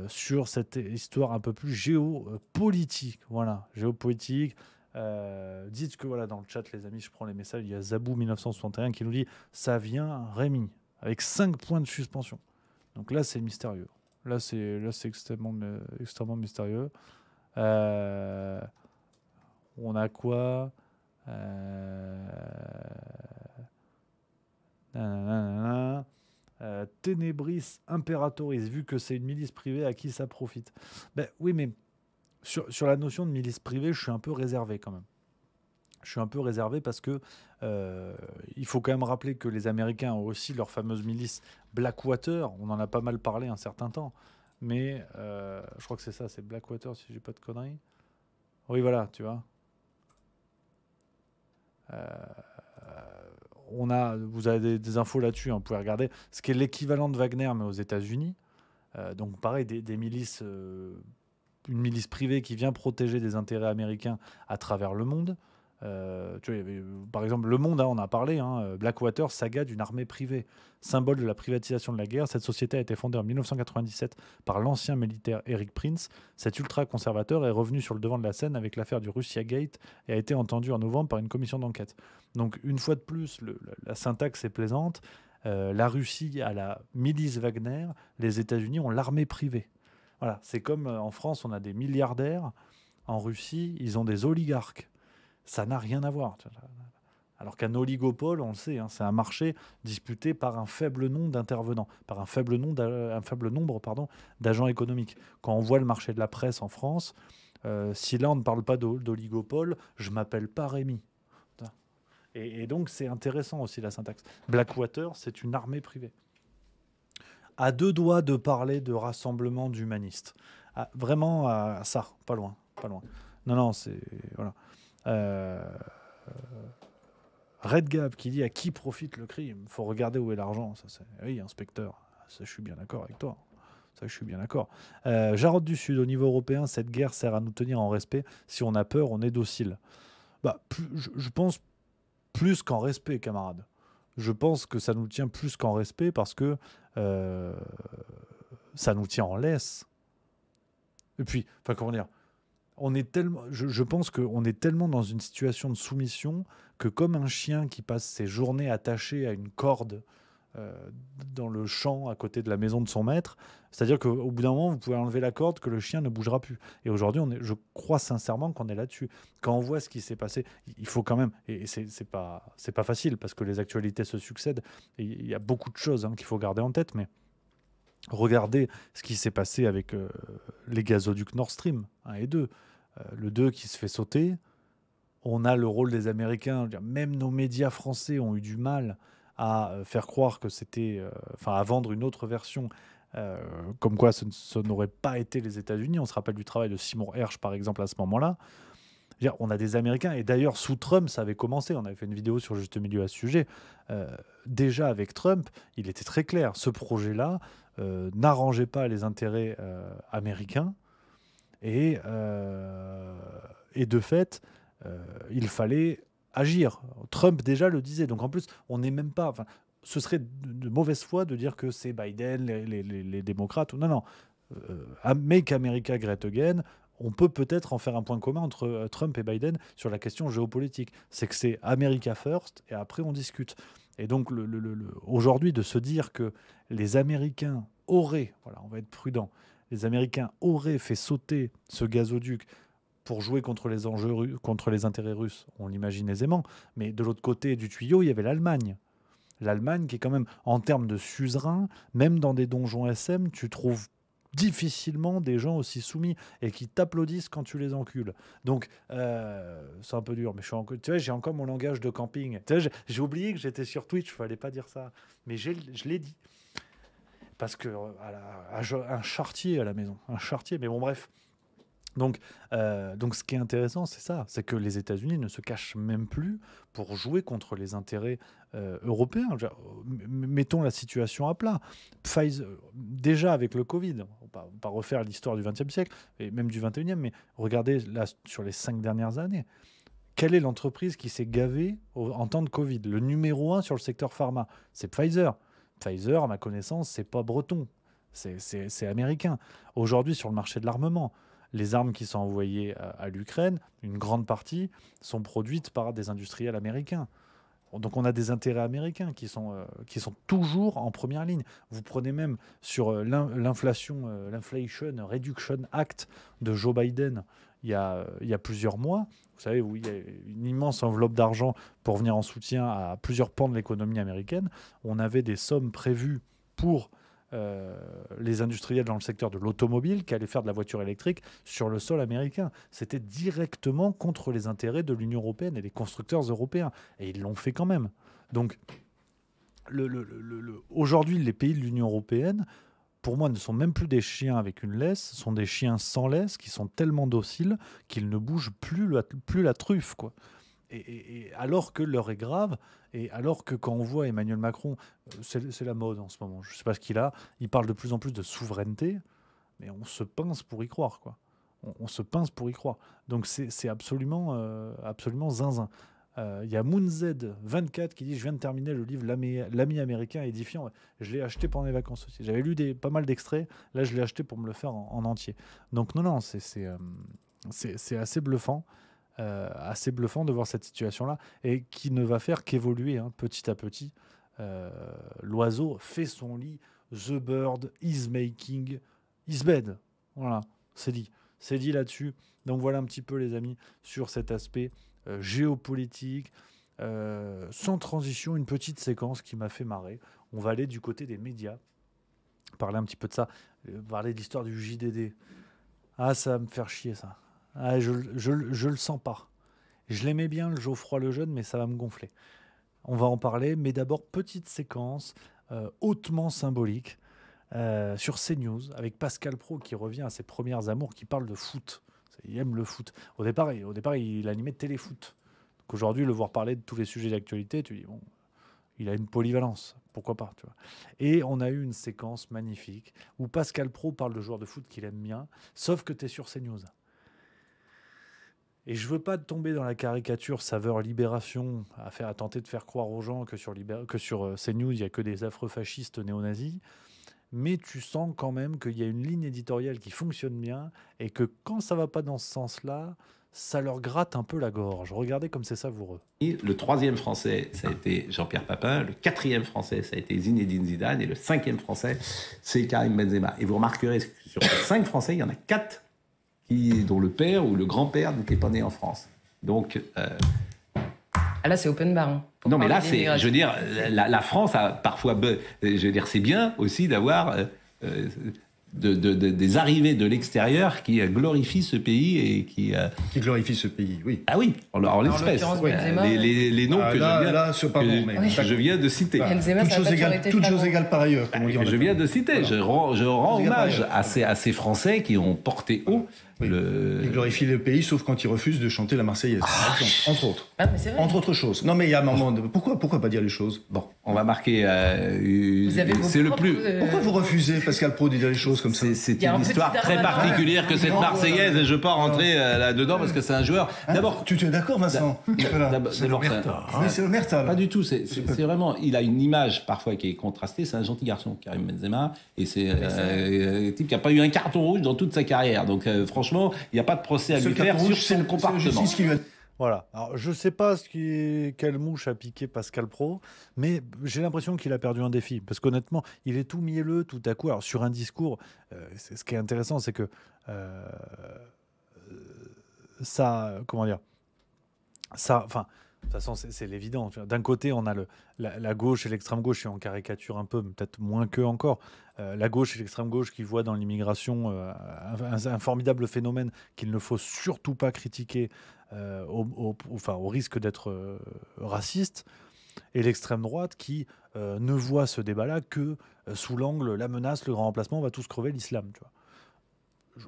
sur cette histoire un peu plus géopolitique. Voilà, géopolitique. Dites que voilà, dans le chat, les amis, je prends les messages. Il y a Zabou1961 qui nous dit ça vient Rémi avec 5 points de suspension. Donc là, c'est mystérieux. Là, c'est extrêmement mystérieux. On a quoi Ténébris Imperatoris, vu que c'est une milice privée, à qui ça profite? Ben oui, mais sur la notion de milice privée, je suis un peu réservé quand même. Je suis un peu réservé parce que il faut quand même rappeler que les Américains ont aussi leur fameuse milice Blackwater. On en a pas mal parlé un certain temps. Mais je crois que c'est ça, c'est Blackwater si j'ai pas de conneries. Oui, voilà, tu vois. Vous avez des infos là-dessus, hein, vous pouvez regarder. Ce qui est l'équivalent de Wagner, mais aux États-Unis. Donc pareil, des milices... une milice privée qui vient protéger des intérêts américains à travers le monde. Tu vois, il y avait, par exemple, Le Monde, hein, on a parlé, hein, Blackwater, saga d'une armée privée. Symbole de la privatisation de la guerre, cette société a été fondée en 1997 par l'ancien militaire Eric Prince. Cet ultra-conservateur est revenu sur le devant de la scène avec l'affaire du Russia Gate et a été entendu en novembre par une commission d'enquête. Donc, une fois de plus, la syntaxe est plaisante. La Russie a la milice Wagner, les États-Unis ont l'armée privée. Voilà, c'est comme en France, on a des milliardaires. En Russie, ils ont des oligarques. Ça n'a rien à voir. Alors qu'un oligopole, on le sait, hein, c'est un marché disputé par un faible nombre d'intervenants, par un faible nombre d'agents économiques. Quand on voit le marché de la presse en France, si là on ne parle pas d'oligopole, je m'appelle pas Rémi. Et donc c'est intéressant aussi la syntaxe. Blackwater, c'est une armée privée. À deux doigts de parler de rassemblement d'humanistes. Vraiment à ça, pas loin. Non, c'est... Voilà. Red Gap qui dit à qui profite le crime. Faut regarder où est l'argent. Ça, oui, inspecteur, ça, je suis bien d'accord avec toi. Ça, je suis bien d'accord. Jarod du Sud, au niveau européen, cette guerre sert à nous tenir en respect. Si on a peur, on est docile. Bah, je pense plus qu'en respect, camarade. Je pense que ça nous tient plus qu'en respect parce que euh, ça nous tient en laisse. Et puis, enfin, comment dire, on est tellement, je pense qu'on est tellement dans une situation de soumission que comme un chien qui passe ses journées attaché à une corde euh, dans le champ à côté de la maison de son maître, c'est-à-dire qu'au bout d'un moment, vous pouvez enlever la corde, que le chien ne bougera plus. Et aujourd'hui, je crois sincèrement qu'on est là-dessus. Quand on voit ce qui s'est passé, il faut quand même, et c'est pas facile parce que les actualités se succèdent, et il y a beaucoup de choses qu'il faut garder en tête, mais regardez ce qui s'est passé avec les gazoducs Nord Stream 1 et 2. Le 2 qui se fait sauter. On a le rôle des Américains. Même nos médias français ont eu du mal à faire croire que c'était... Enfin, à vendre une autre version, comme quoi ce n'aurait pas été les États-Unis. On se rappelle du travail de Simon Hersh, par exemple, à ce moment-là. On a des Américains, et d'ailleurs, sous Trump, ça avait commencé. On avait fait une vidéo sur Juste Milieu à ce sujet. Déjà, avec Trump, il était très clair. Ce projet-là n'arrangeait pas les intérêts américains. Et de fait, il fallait agir. Trump déjà le disait. Donc en plus, on n'est même pas... Enfin, ce serait de mauvaise foi de dire que c'est Biden, les démocrates. Non, non. Make America Great Again, on peut peut-être en faire un point commun entre Trump et Biden sur la question géopolitique. C'est que c'est America First et après on discute. Et donc aujourd'hui, de se dire que les Américains auraient, voilà, on va être prudent, les Américains auraient fait sauter ce gazoduc pour jouer contre les enjeux, contre les intérêts russes, on l'imagine aisément. Mais de l'autre côté du tuyau, il y avait l'Allemagne. L'Allemagne qui est quand même, en termes de suzerain, même dans des donjons SM, tu trouves difficilement des gens aussi soumis et qui t'applaudissent quand tu les encules. Donc, c'est un peu dur, mais tu vois, j'ai encore mon langage de camping. Tu vois, j'ai oublié que j'étais sur Twitch, il fallait pas dire ça. Mais je l'ai dit. Parce que un charretier à la maison, un charretier, mais bon, bref. Donc ce qui est intéressant, c'est ça, c'est que les États-Unis ne se cachent même plus pour jouer contre les intérêts européens. Mettons la situation à plat. Pfizer, déjà avec le Covid, on ne va pas refaire l'histoire du XXe siècle, et même du XXIe, mais regardez là, sur les 5 dernières années, quelle est l'entreprise qui s'est gavée en temps de Covid? Le numéro 1 sur le secteur pharma, c'est Pfizer. Pfizer, à ma connaissance, c'est pas breton, c'est américain. Aujourd'hui, sur le marché de l'armement, les armes qui sont envoyées à l'Ukraine, une grande partie, sont produites par des industriels américains. Donc on a des intérêts américains qui sont toujours en première ligne. Vous prenez même sur l'Inflation Reduction Act de Joe Biden il y a plusieurs mois. Vous savez, où il y a une immense enveloppe d'argent pour venir en soutien à plusieurs pans de l'économie américaine. On avait des sommes prévues pour les industriels dans le secteur de l'automobile qui allaient faire de la voiture électrique sur le sol américain. C'était directement contre les intérêts de l'Union européenne et des constructeurs européens. Et ils l'ont fait quand même. Donc, aujourd'hui, les pays de l'Union européenne, pour moi, ne sont même plus des chiens avec une laisse, sont des chiens sans laisse qui sont tellement dociles qu'ils ne bougent plus la truffe, quoi. Et alors que l'heure est grave, et alors que quand on voit Emmanuel Macron, c'est la mode en ce moment, je ne sais pas ce qu'il a, il parle de plus en plus de souveraineté, mais on se pince pour y croire, quoi. On se pince pour y croire. Donc c'est absolument, absolument zinzin. Il y a Moonz24 qui dit « Je viens de terminer le livre L'ami américain édifiant ». Je l'ai acheté pendant les vacances aussi. J'avais lu pas mal d'extraits. Là, je l'ai acheté pour me le faire en entier. Donc non, c'est assez bluffant. Assez bluffant de voir cette situation-là et qui ne va faire qu'évoluer petit à petit. L'oiseau fait son lit. The bird is making his bed. Voilà, c'est dit. C'est dit là-dessus. Donc voilà un petit peu, les amis, sur cet aspect géopolitique. Sans transition, une petite séquence qui m'a fait marrer. On va aller du côté des médias. Parler un petit peu de ça. Parler de l'histoire du JDD. Ah, ça va me faire chier, ça. Ah, je le sens pas. Je l'aimais bien, le Geoffroy Lejeune, mais ça va me gonfler. On va en parler, mais d'abord, petite séquence hautement symbolique sur CNews, avec Pascal Praud qui revient à ses premières amours, qui parle de foot. Il aime le foot. Au départ, il animait Téléfoot. Donc aujourd'hui, le voir parler de tous les sujets d'actualité, tu dis, bon, Il a une polyvalence, pourquoi pas, tu vois. Et on a eu une séquence magnifique où Pascal Praud parle de joueurs de foot qu'il aime bien, sauf que tu es sur CNews. Et je veux pas tomber dans la caricature saveur Libération, à tenter de faire croire aux gens que sur CNews, il n'y a que des affreux fascistes néo-nazis. Mais tu sens quand même qu'il y a une ligne éditoriale qui fonctionne bien et que quand ça va pas dans ce sens-là, ça leur gratte un peu la gorge. Regardez comme c'est savoureux. Le 3e Français, ça a été Jean-Pierre Papin. Le 4e Français, ça a été Zinedine Zidane. Et le 5e Français, c'est Karim Benzema. Et vous remarquerez que sur les 5 Français, il y en a 4 dont le père ou le grand-père n'était pas né en France. Donc... Ah là, c'est open bar. Hein, non, mais là, je veux dire, la France a parfois... Je veux dire, c'est bien aussi d'avoir des arrivées de l'extérieur qui glorifient ce pays et qui glorifient ce pays, oui. Ah oui, en l'espèce. Oui. Les noms que je viens de citer. Toutes choses égales par ailleurs. Je viens de citer. Je rends hommage à ces Français qui ont porté haut. Oui. Ils glorifient le pays, sauf quand ils refusent de chanter la Marseillaise, par exemple, entre autres. Ah, mais c'est vrai. Entre autres choses. Non, mais il y a un moment de... Pourquoi pas dire les choses? Bon, on va marquer... c'est le plus... Pourquoi vous refusez, Pascal Praud, de dire les choses comme ça? C'est une histoire très particulière que cette Marseillaise, et je ne veux pas rentrer là-dedans parce que c'est un joueur... D'abord, tu es d'accord, Vincent? C'est l'Omerta. C'est l'Omerta. Pas du tout, c'est vraiment... Il a une image parfois qui est contrastée, c'est un gentil garçon, Karim Benzema, et c'est un type qui n'a pas eu un carton rouge dans toute sa carrière, donc franchement, il n'y a pas de procès à lui faire sur son comportement. Voilà. Alors, je ne sais pas quelle mouche a piqué Pascal Praud, mais j'ai l'impression qu'il a perdu un défi. Parce qu'honnêtement, il est tout mielleux tout à coup. Alors, sur un discours, ce qui est intéressant, c'est que ça... Comment dire ça, enfin, de toute façon, c'est l'évident. D'un côté, on a la gauche et l'extrême gauche, et on caricature un peu, mais peut-être moins qu'eux encore. La gauche et l'extrême gauche qui voient dans l'immigration un formidable phénomène qu'il ne faut surtout pas critiquer au risque d'être raciste. Et l'extrême droite qui ne voit ce débat-là que sous l'angle la menace, le grand remplacement, on va tous crever l'islam. Tu vois.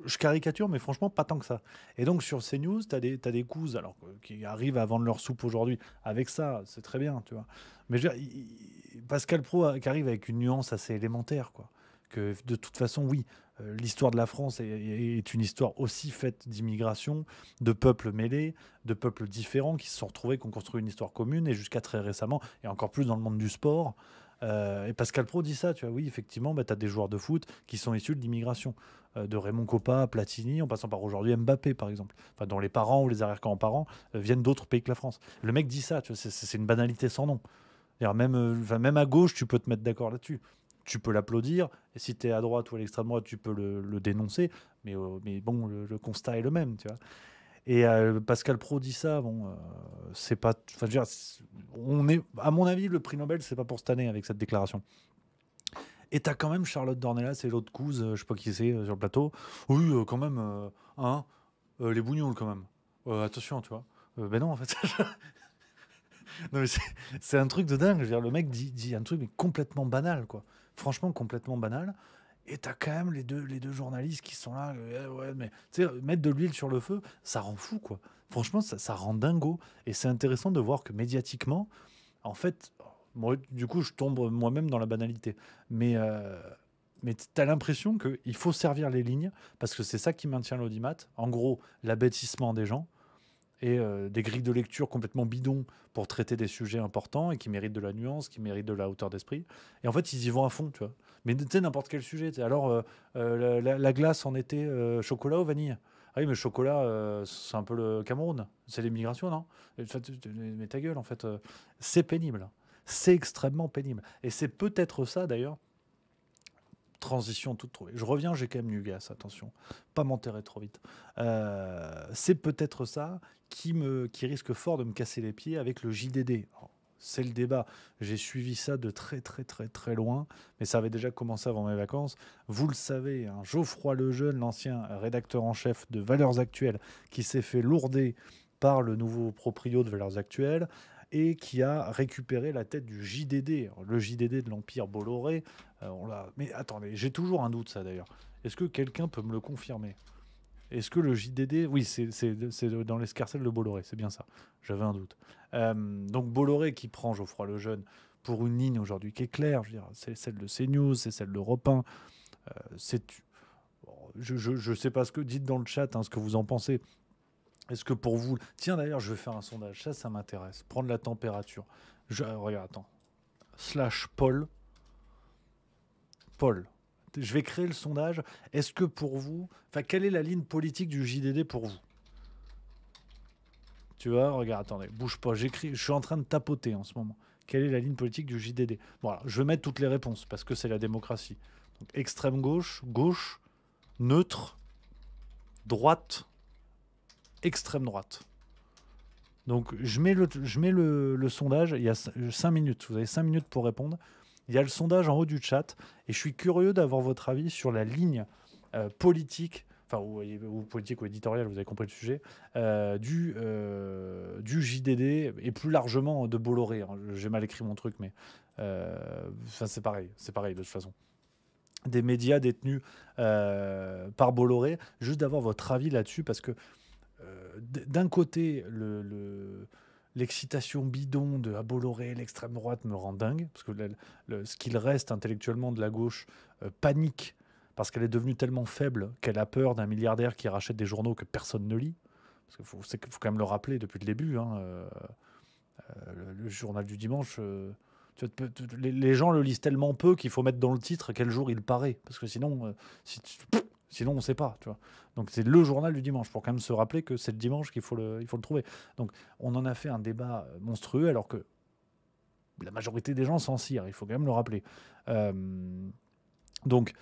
Je caricature, mais franchement, pas tant que ça. Et donc, sur CNews, tu as des couses qui arrivent à vendre leur soupe aujourd'hui. Avec ça, c'est très bien, tu vois. Mais je veux dire, Pascal Praud qui arrive avec une nuance assez élémentaire, quoi. Que de toute façon, oui, l'histoire de la France est une histoire aussi faite d'immigration, de peuples mêlés, de peuples différents qui se sont retrouvés, qui ont construit une histoire commune, et jusqu'à très récemment, et encore plus dans le monde du sport. Et Pascal Praud dit ça, tu vois, oui, effectivement, tu as des joueurs de foot qui sont issus de l'immigration, de Raymond Kopa, Platini, en passant par aujourd'hui Mbappé, par exemple, enfin, dont les parents ou les arrière-grands-parents viennent d'autres pays que la France. Le mec dit ça, tu vois, c'est une banalité sans nom. Même à gauche, tu peux te mettre d'accord là-dessus. Tu peux l'applaudir, et si tu es à droite ou à l'extrême droite, tu peux le dénoncer, mais bon, le constat est le même, tu vois. Et Pascal Praud dit ça, bon, c'est pas... Enfin, je veux dire, à mon avis, le prix Nobel, c'est pas pour cette année avec cette déclaration. Et t'as quand même Charlotte Dornelas et l'autre couse, je sais pas qui c'est, sur le plateau. Oui, quand même, les bougnoules, quand même. Attention, tu vois. Ben non, en fait. Non, mais c'est un truc de dingue. Je veux dire, le mec dit un truc mais complètement banal, quoi. Franchement, complètement banal. Et t'as quand même les deux journalistes qui sont là. Ouais, mais tu sais, mettre de l'huile sur le feu, ça rend fou, quoi. Franchement, ça rend dingo. Et c'est intéressant de voir que médiatiquement, en fait, moi, du coup, je tombe moi-même dans la banalité. Mais t'as l'impression qu'il faut servir les lignes parce que c'est ça qui maintient l'audimat. En gros, l'abêtissement des gens et des grilles de lecture complètement bidons pour traiter des sujets importants et qui méritent de la nuance, qui méritent de la hauteur d'esprit. Et en fait, ils y vont à fond, tu vois. Mais tu sais, n'importe quel sujet. Alors, la glace en été, chocolat ou vanille? Ah oui, mais le chocolat, c'est un peu le Cameroun. C'est l'immigration, non? Mais ta gueule, en fait. C'est pénible. C'est extrêmement pénible. Et c'est peut-être ça, d'ailleurs. Transition toute trouvée. Je reviens, j'ai quand même du gaz, attention. Pas m'enterrer trop vite. C'est peut-être ça qui risque fort de me casser les pieds avec le JDD. Alors, c'est le débat. J'ai suivi ça de très, très, très, très loin, mais ça avait déjà commencé avant mes vacances. Vous le savez, hein, Geoffroy Lejeune, l'ancien rédacteur en chef de Valeurs Actuelles, qui s'est fait lourder par le nouveau proprio de Valeurs Actuelles, et qui a récupéré la tête du JDD, le JDD de l'Empire Bolloré. Mais attendez, j'ai toujours un doute, ça d'ailleurs. Est-ce que quelqu'un peut me le confirmer? Est-ce que le JDD... Oui, c'est dans l'escarcelle de Bolloré, c'est bien ça. J'avais un doute. Donc Bolloré qui prend Geoffroy Lejeune pour une ligne aujourd'hui qui est claire. Je veux dire, c'est celle de CNews, c'est celle d'Europe 1. Je ne sais pas ce que... Dites dans le chat ce que vous en pensez. Est-ce que pour vous... Tiens, d'ailleurs, je vais faire un sondage. Ça m'intéresse. Prendre la température. Regarde, attends. /Paul. Paul. Je vais créer le sondage. Est-ce que pour vous... Enfin, quelle est la ligne politique du JDD pour vous? Tu vois, regarde, attendez. Bouge pas. J'écris. Je suis en train de tapoter en ce moment. Quelle est la ligne politique du JDD? Voilà, je vais mettre toutes les réponses parce que c'est la démocratie. Donc, extrême gauche, gauche, neutre, droite, extrême droite. Donc je mets le sondage, il y a 5 minutes, vous avez 5 minutes pour répondre. Il y a le sondage en haut du chat et je suis curieux d'avoir votre avis sur la ligne politique, enfin ou politique ou éditoriale, vous avez compris le sujet, du JDD et plus largement de Bolloré. Hein. J'ai mal écrit mon truc, mais c'est pareil de toute façon. Des médias détenus par Bolloré, juste d'avoir votre avis là-dessus, parce que d'un côté, l'excitation bidon de Bolloré, l'extrême droite me rend dingue, parce que ce qu'il reste intellectuellement de la gauche panique, parce qu'elle est devenue tellement faible qu'elle a peur d'un milliardaire qui rachète des journaux que personne ne lit. Parce qu'il faut quand même le rappeler depuis le début, hein, le journal du dimanche... les gens le lisent tellement peu qu'il faut mettre dans le titre quel jour il paraît. Parce que sinon, sinon on ne sait pas. Tu vois. Donc c'est le journal du dimanche, pour quand même se rappeler que c'est le dimanche qu'il faut le trouver. Donc on en a fait un débat monstrueux, alors que la majorité des gens s'en cirent, il faut quand même le rappeler. Donc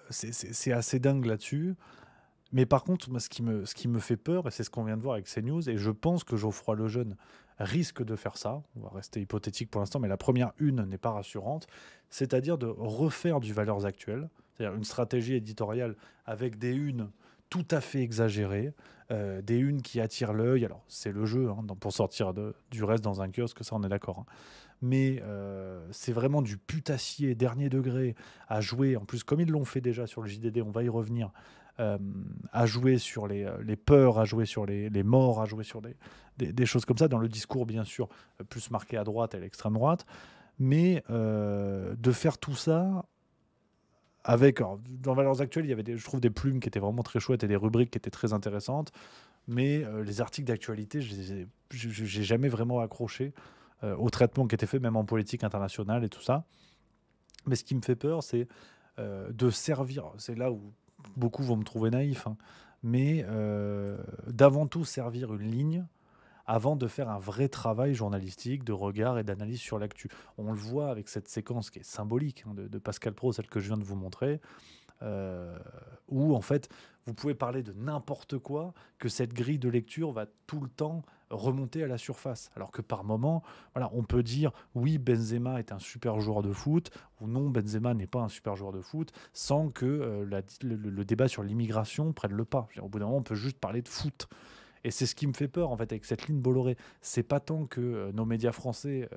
c'est assez dingue là-dessus. Mais par contre, moi, ce qui me fait peur, et c'est ce qu'on vient de voir avec CNews, et je pense que Geoffroy Lejeune risque de faire ça, on va rester hypothétique pour l'instant, mais la première une n'est pas rassurante, c'est-à-dire de refaire du Valeurs Actuelles, c'est-à-dire une stratégie éditoriale avec des unes tout à fait exagérées, des unes qui attirent l'œil. Alors, c'est le jeu, hein, pour sortir du reste dans un kiosque, ça on est d'accord. Hein. Mais c'est vraiment du putassier dernier degré à jouer, en plus comme ils l'ont fait déjà sur le JDD, on va y revenir, à jouer sur les peurs, à jouer sur les morts, à jouer sur des choses comme ça, dans le discours bien sûr plus marqué à droite et à l'extrême droite, mais de faire tout ça avec... Alors, dans Valeurs Actuelles, il y avait je trouve des plumes qui étaient vraiment très chouettes et des rubriques qui étaient très intéressantes, mais les articles d'actualité, j'ai jamais vraiment accroché au traitement qui était fait, même en politique internationale et tout ça. Mais ce qui me fait peur, c'est de servir, c'est là où beaucoup vont me trouver naïf, hein, mais d'avant tout servir une ligne avant de faire un vrai travail journalistique de regard et d'analyse sur l'actu. On le voit avec cette séquence qui est symbolique, hein, de Pascal Praud, celle que je viens de vous montrer, où en fait vous pouvez parler de n'importe quoi, que cette grille de lecture va tout le temps remonter à la surface, alors que par moment, voilà, on peut dire oui, Benzema est un super joueur de foot, ou non, Benzema n'est pas un super joueur de foot, sans que le débat sur l'immigration prenne le pas. Au bout d'un moment, on peut juste parler de foot. Et c'est ce qui me fait peur en fait avec cette ligne Bolloré. C'est pas tant que nos médias français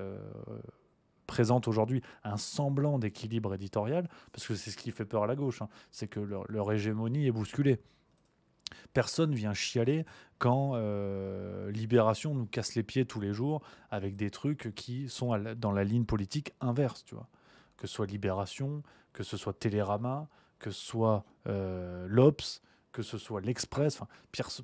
présentent aujourd'hui un semblant d'équilibre éditorial, parce que c'est ce qui fait peur à la gauche, hein, c'est que leur hégémonie est bousculée. Personne vient chialer quand Libération nous casse les pieds tous les jours avec des trucs qui sont dans la ligne politique inverse, tu vois. Que ce soit Libération, que ce soit Télérama, que ce soit l'Obs, que ce soit l'Express. Enfin,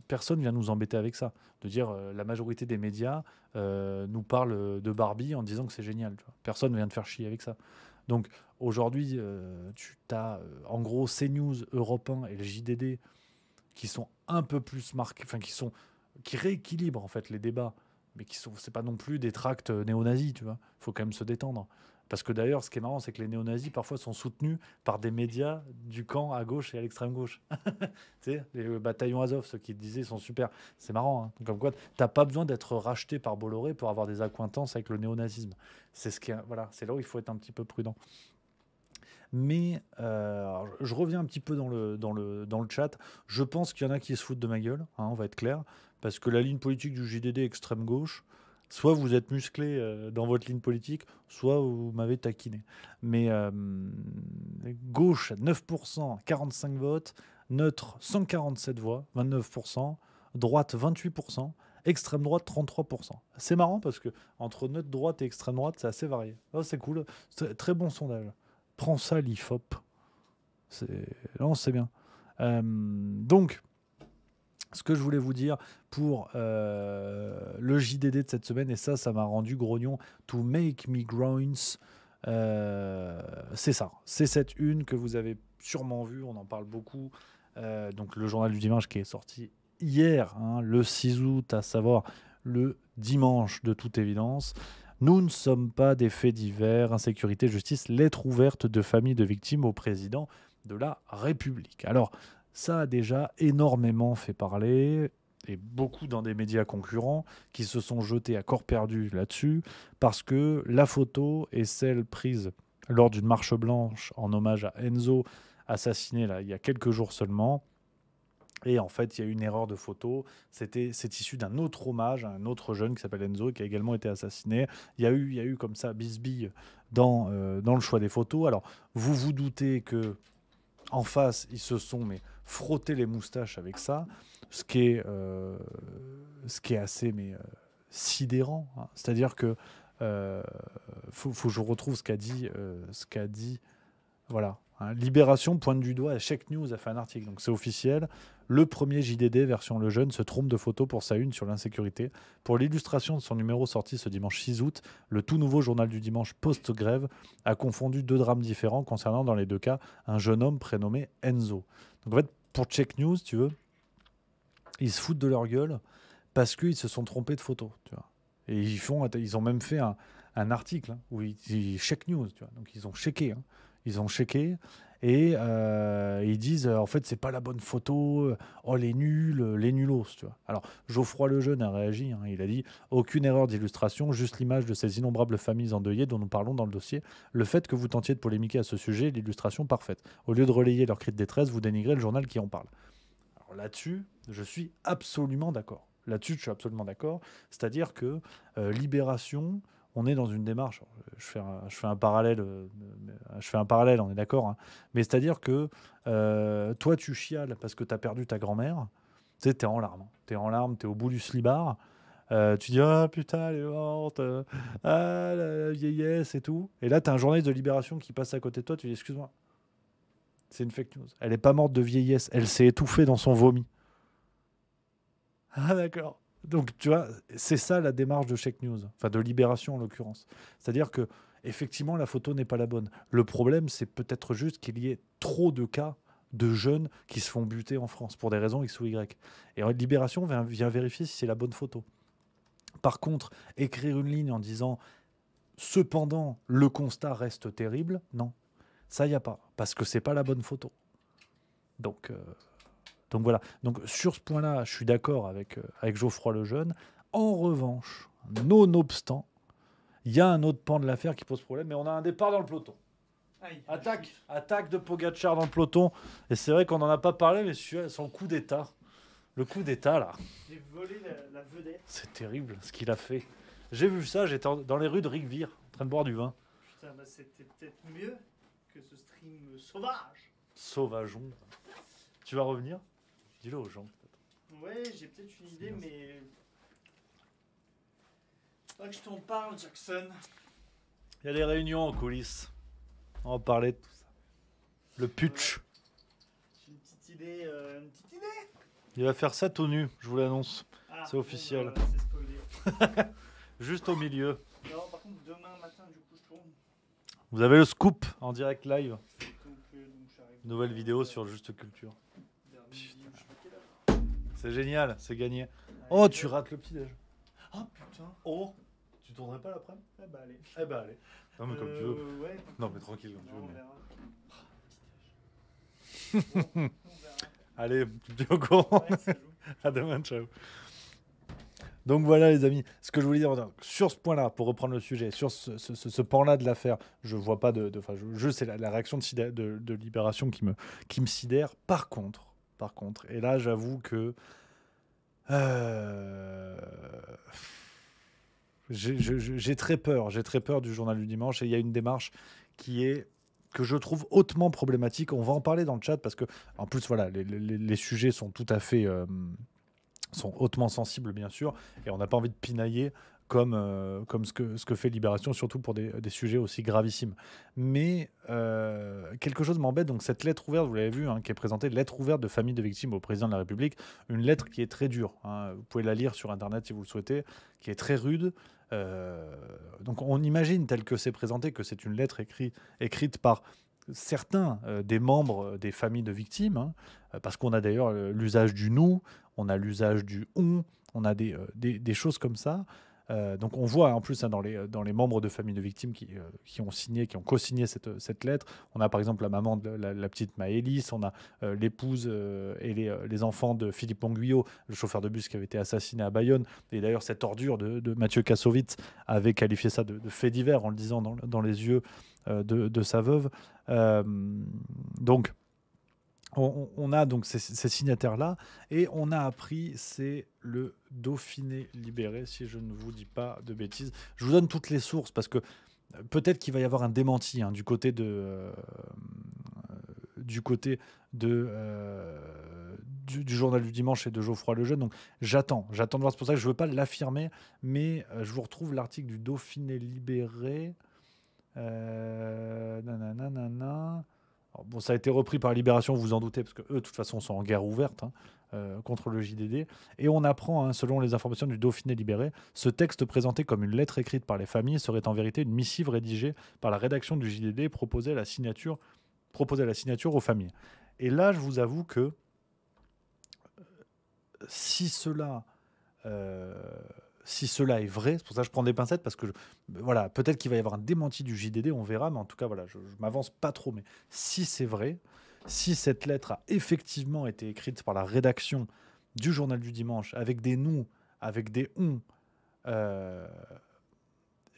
personne vient nous embêter avec ça. De dire la majorité des médias nous parlent de Barbie en disant que c'est génial. Tu vois. Personne vient te faire chier avec ça. Donc aujourd'hui, tu as en gros CNews, Europe 1 et le JDD qui sont un peu plus marqués, enfin qui rééquilibrent en fait les débats, mais c'est pas non plus des tracts néo-nazis, tu vois. Faut quand même se détendre. Parce que d'ailleurs, ce qui est marrant, c'est que les néo-nazis parfois sont soutenus par des médias du camp à gauche et à l'extrême gauche. Tu sais, les bataillons Azov, ceux qui te disaient, sont super. C'est marrant, hein. Comme quoi, t'as pas besoin d'être racheté par Bolloré pour avoir des accointances avec le néo-nazisme. C'est voilà, c'est là où il faut être un petit peu prudent. Mais je reviens un petit peu dans le chat. Je pense qu'il y en a qui se foutent de ma gueule, hein, on va être clair, parce que la ligne politique du JDD extrême gauche, soit vous êtes musclé dans votre ligne politique, soit vous m'avez taquiné. Mais gauche, 9%, 45 votes, neutre, 147 voix, 29%, droite, 28%, Extrême droite, 33%. C'est marrant parce que entre neutre droite et extrême droite, c'est assez varié. Oh, c'est cool. C'est très bon sondage. Prends ça, l'IFOP. Non, c'est bien. Donc, ce que je voulais vous dire pour le JDD de cette semaine, et ça m'a rendu grognon, to make me groins, c'est ça. C'est cette une que vous avez sûrement vue, on en parle beaucoup. Donc le journal du dimanche qui est sorti hier, hein, le 6 août, à savoir le dimanche de toute évidence. Nous ne sommes pas des faits divers, insécurité, justice, lettre ouverte de famille de victimes au président de la République. Alors, ça a déjà énormément fait parler, et beaucoup dans des médias concurrents qui se sont jetés à corps perdu là-dessus, parce que la photo est celle prise lors d'une marche blanche en hommage à Enzo, assassiné là, il y a quelques jours seulement. Et en fait, il y a eu une erreur de photo. C'est issu d'un autre hommage à un autre jeune qui s'appelle Enzo, qui a également été assassiné. Il y a eu comme ça bisbille dans le choix des photos. Alors, vous vous doutez que en face, ils se sont frotté les moustaches avec ça, ce qui est assez sidérant. Hein. C'est-à-dire que faut que je retrouve ce qu'a dit. Voilà. Hein, Libération pointe du doigt, Check News a fait un article, donc c'est officiel. Le premier JDD version Le Jeune se trompe de photo pour sa une sur l'insécurité. Pour l'illustration de son numéro sorti ce dimanche 6 août, le tout nouveau journal du dimanche post-grève a confondu deux drames différents concernant dans les deux cas un jeune homme prénommé Enzo. Donc en fait, pour Check News, tu veux, ils se foutent de leur gueule parce qu'ils se sont trompés de photo, tu vois. Et ils ont même fait un article hein, où ils Check News, tu vois. Donc ils ont checké. Hein. Ils ont checké et ils disent en fait c'est pas la bonne photo, oh les nuls, les nulos, tu vois. Alors Geoffroy Lejeune a réagi, hein, il a dit aucune erreur d'illustration, juste l'image de ces innombrables familles endeuillées dont nous parlons dans le dossier. Le fait que vous tentiez de polémiquer à ce sujet, l'illustration parfaite. Au lieu de relayer leurs cris de détresse, vous dénigrez le journal qui en parle. Alors là-dessus, je suis absolument d'accord. Là-dessus, je suis absolument d'accord. C'est-à-dire que Libération, on est dans une démarche. Je fais un parallèle, on est d'accord. Hein, mais c'est-à-dire que toi, tu chiales parce que tu as perdu ta grand-mère. Tu sais, tu es en larmes. Tu es en larmes, tu es au bout du slibard. Tu dis ah putain, elle est morte. Ah, la vieillesse et tout. Et là, tu as un journaliste de Libération qui passe à côté de toi. Tu dis excuse-moi. C'est une fake news. Elle n'est pas morte de vieillesse. Elle s'est étouffée dans son vomi. Ah d'accord. Donc, tu vois, c'est ça la démarche de Check News, enfin de Libération en l'occurrence. C'est-à-dire que effectivement, la photo n'est pas la bonne. Le problème, c'est peut-être juste qu'il y ait trop de cas de jeunes qui se font buter en France pour des raisons X ou Y. Et Libération vient vérifier si c'est la bonne photo. Par contre, écrire une ligne en disant « Cependant, le constat reste terrible », non. Ça, il n'y a pas, parce que c'est pas la bonne photo. Donc voilà. Donc sur ce point-là, je suis d'accord avec Geoffroy Lejeune. En revanche, nonobstant, il y a un autre pan de l'affaire qui pose problème, mais on a un départ dans le peloton. Attaque de Pogacar dans le peloton. Et c'est vrai qu'on n'en a pas parlé, mais son coup d'état. Le coup d'état, là. J'ai volé la vedette. C'est terrible ce qu'il a fait. J'ai vu ça, j'étais dans les rues de Rigvire, en train de boire du vin. Putain, bah c'était peut-être mieux que ce stream sauvage. Sauvageon. Tu vas revenir ? Dis-le aux gens, peut-être. Ouais, j'ai peut-être une idée, mais... Pas que je t'en parle, Jackson. Il y a des réunions en coulisses. On va parler de tout ça. Le putsch. J'ai une petite idée, Il va faire ça tout nu, je vous l'annonce. Ah, C'est officiel. Bon, bah, c'est spoilé. Juste au milieu. Non, par contre, demain matin, du coup, je tourne. Vous avez le scoop en direct live. Donc j'arrive. Nouvelle vidéo sur Juste Culture. Vers midi, je sais pas quelle heure. C'est génial, c'est gagné. Oh, tu rates le petit déj. Oh putain. Oh, tu tournerais pas l'après-midi ? Eh bah allez. Eh ben allez. Non mais comme tu veux. Ouais. Non mais tranquille comme tu Non, veux. on Mais... verra. Allez, tu me dis au courant. Ouais, ça joue. À demain, ciao. Donc voilà les amis, ce que je voulais dire sur ce point-là, pour reprendre le sujet, sur ce pan-là de l'affaire, je vois pas c'est la réaction de Libération qui me sidère. Par contre, et là j'avoue que j'ai très peur du journal du dimanche, et il y a une démarche que je trouve hautement problématique. On va en parler dans le chat parce que en plus voilà, les sujets sont tout à fait sont hautement sensibles, bien sûr, et on n'a pas envie de pinailler comme ce que fait Libération, surtout pour des sujets aussi gravissimes. Mais quelque chose m'embête, donc cette lettre ouverte, vous l'avez vu, qui est présentée, lettre ouverte de famille de victimes au président de la République, une lettre qui est très dure, vous pouvez la lire sur Internet si vous le souhaitez, qui est très rude. Donc on imagine, tel que c'est présenté, que c'est une lettre écrite par certains des membres des familles de victimes, parce qu'on a d'ailleurs l'usage du nous, on a l'usage du on a des choses comme ça. Donc on voit en plus dans les membres de familles de victimes qui ont co-signé cette lettre. On a par exemple la maman de la petite Maëlys, on a l'épouse et les enfants de Philippe Monguillot, le chauffeur de bus qui avait été assassiné à Bayonne. Et d'ailleurs cette ordure de Mathieu Kassovitz avait qualifié ça de fait divers en le disant dans les yeux de sa veuve. Donc on a donc ces signataires-là, et on a appris, c'est le Dauphiné libéré, si je ne vous dis pas de bêtises. Je vous donne toutes les sources, parce que peut-être qu'il va y avoir un démenti du côté du Journal du Dimanche et de Geoffroy Lejeune. Donc j'attends de voir, c'est pour ça que je ne veux pas l'affirmer, mais je vous retrouve l'article du Dauphiné libéré. Alors, bon, ça a été repris par Libération, vous vous en doutez, parce que eux, de toute façon, sont en guerre ouverte contre le JDD. Et on apprend, selon les informations du Dauphiné libéré, ce texte présenté comme une lettre écrite par les familles serait en vérité une missive rédigée par la rédaction du JDD proposée à la signature aux familles. Et là, je vous avoue que si cela est vrai, c'est pour ça que je prends des pincettes, parce que voilà, peut-être qu'il va y avoir un démenti du JDD, on verra, mais en tout cas, voilà, je m'avance pas trop. Mais si c'est vrai, si cette lettre a effectivement été écrite par la rédaction du Journal du Dimanche, avec des nous, avec des on,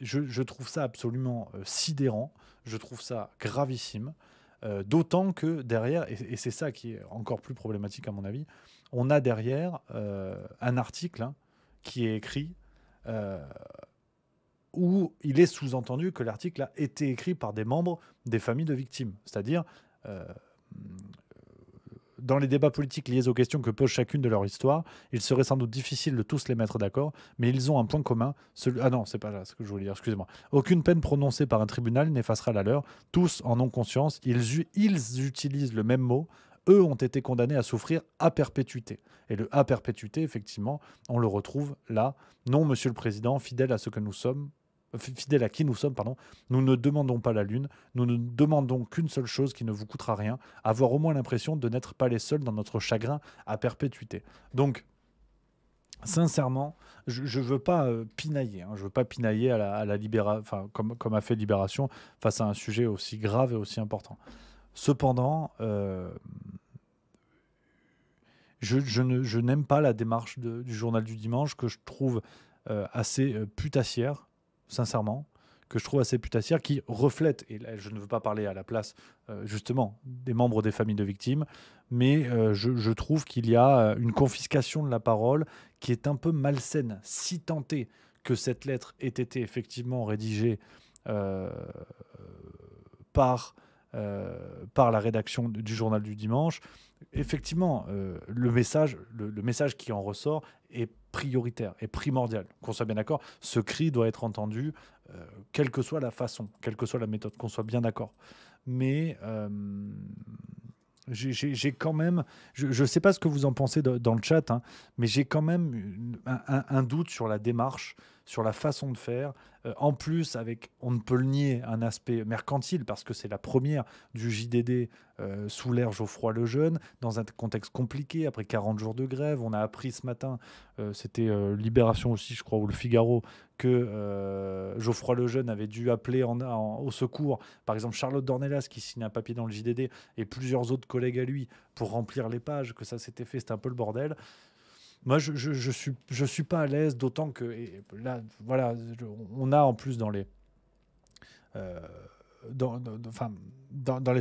je trouve ça absolument sidérant, je trouve ça gravissime, d'autant que derrière, et c'est ça qui est encore plus problématique à mon avis, on a derrière un article qui est écrit où il est sous-entendu que l'article a été écrit par des membres des familles de victimes. C'est-à-dire, dans les débats politiques liés aux questions que pose chacune de leur histoire, il serait sans doute difficile de tous les mettre d'accord, mais ils ont un point commun. Ah non, c'est pas là ce que je voulais dire, excusez-moi. Aucune peine prononcée par un tribunal n'effacera la leur. Tous en ont conscience. Ils utilisent le même mot. Eux ont été condamnés à souffrir à perpétuité. Et le à perpétuité, effectivement, on le retrouve là. Non, Monsieur le Président, fidèle à qui nous sommes, nous ne demandons pas la lune, nous ne demandons qu'une seule chose qui ne vous coûtera rien, avoir au moins l'impression de n'être pas les seuls dans notre chagrin à perpétuité. Donc, sincèrement, je ne veux pas pinailler, je veux pas pinailler à la Libération, comme a fait Libération, face à un sujet aussi grave et aussi important. Cependant, je n'aime pas la démarche du Journal du Dimanche, que je trouve assez putassière, sincèrement, qui reflète, et là, je ne veux pas parler à la place justement des membres des familles de victimes, mais je trouve qu'il y a une confiscation de la parole qui est un peu malsaine, si tant est que cette lettre ait été effectivement rédigée par la rédaction du Journal du Dimanche. Effectivement, le message qui en ressort est prioritaire, est primordial. Qu'on soit bien d'accord, ce cri doit être entendu, quelle que soit la façon, quelle que soit la méthode, qu'on soit bien d'accord. Mais j'ai quand même, je ne sais pas ce que vous en pensez dans le chat, mais j'ai quand même un doute sur la démarche, sur la façon de faire. En plus, on ne peut le nier, un aspect mercantile, parce que c'est la première du JDD sous l'ère Geoffroy Lejeune, dans un contexte compliqué, après 40 jours de grève. On a appris ce matin, c'était Libération aussi, je crois, ou Le Figaro, que Geoffroy Lejeune avait dû appeler au secours, par exemple Charlotte Dornelas, qui signe un papier dans le JDD, et plusieurs autres collègues à lui, pour remplir les pages, que ça s'était fait, c'était un peu le bordel. Moi, je suis pas à l'aise, d'autant que là, voilà, on a en plus dans les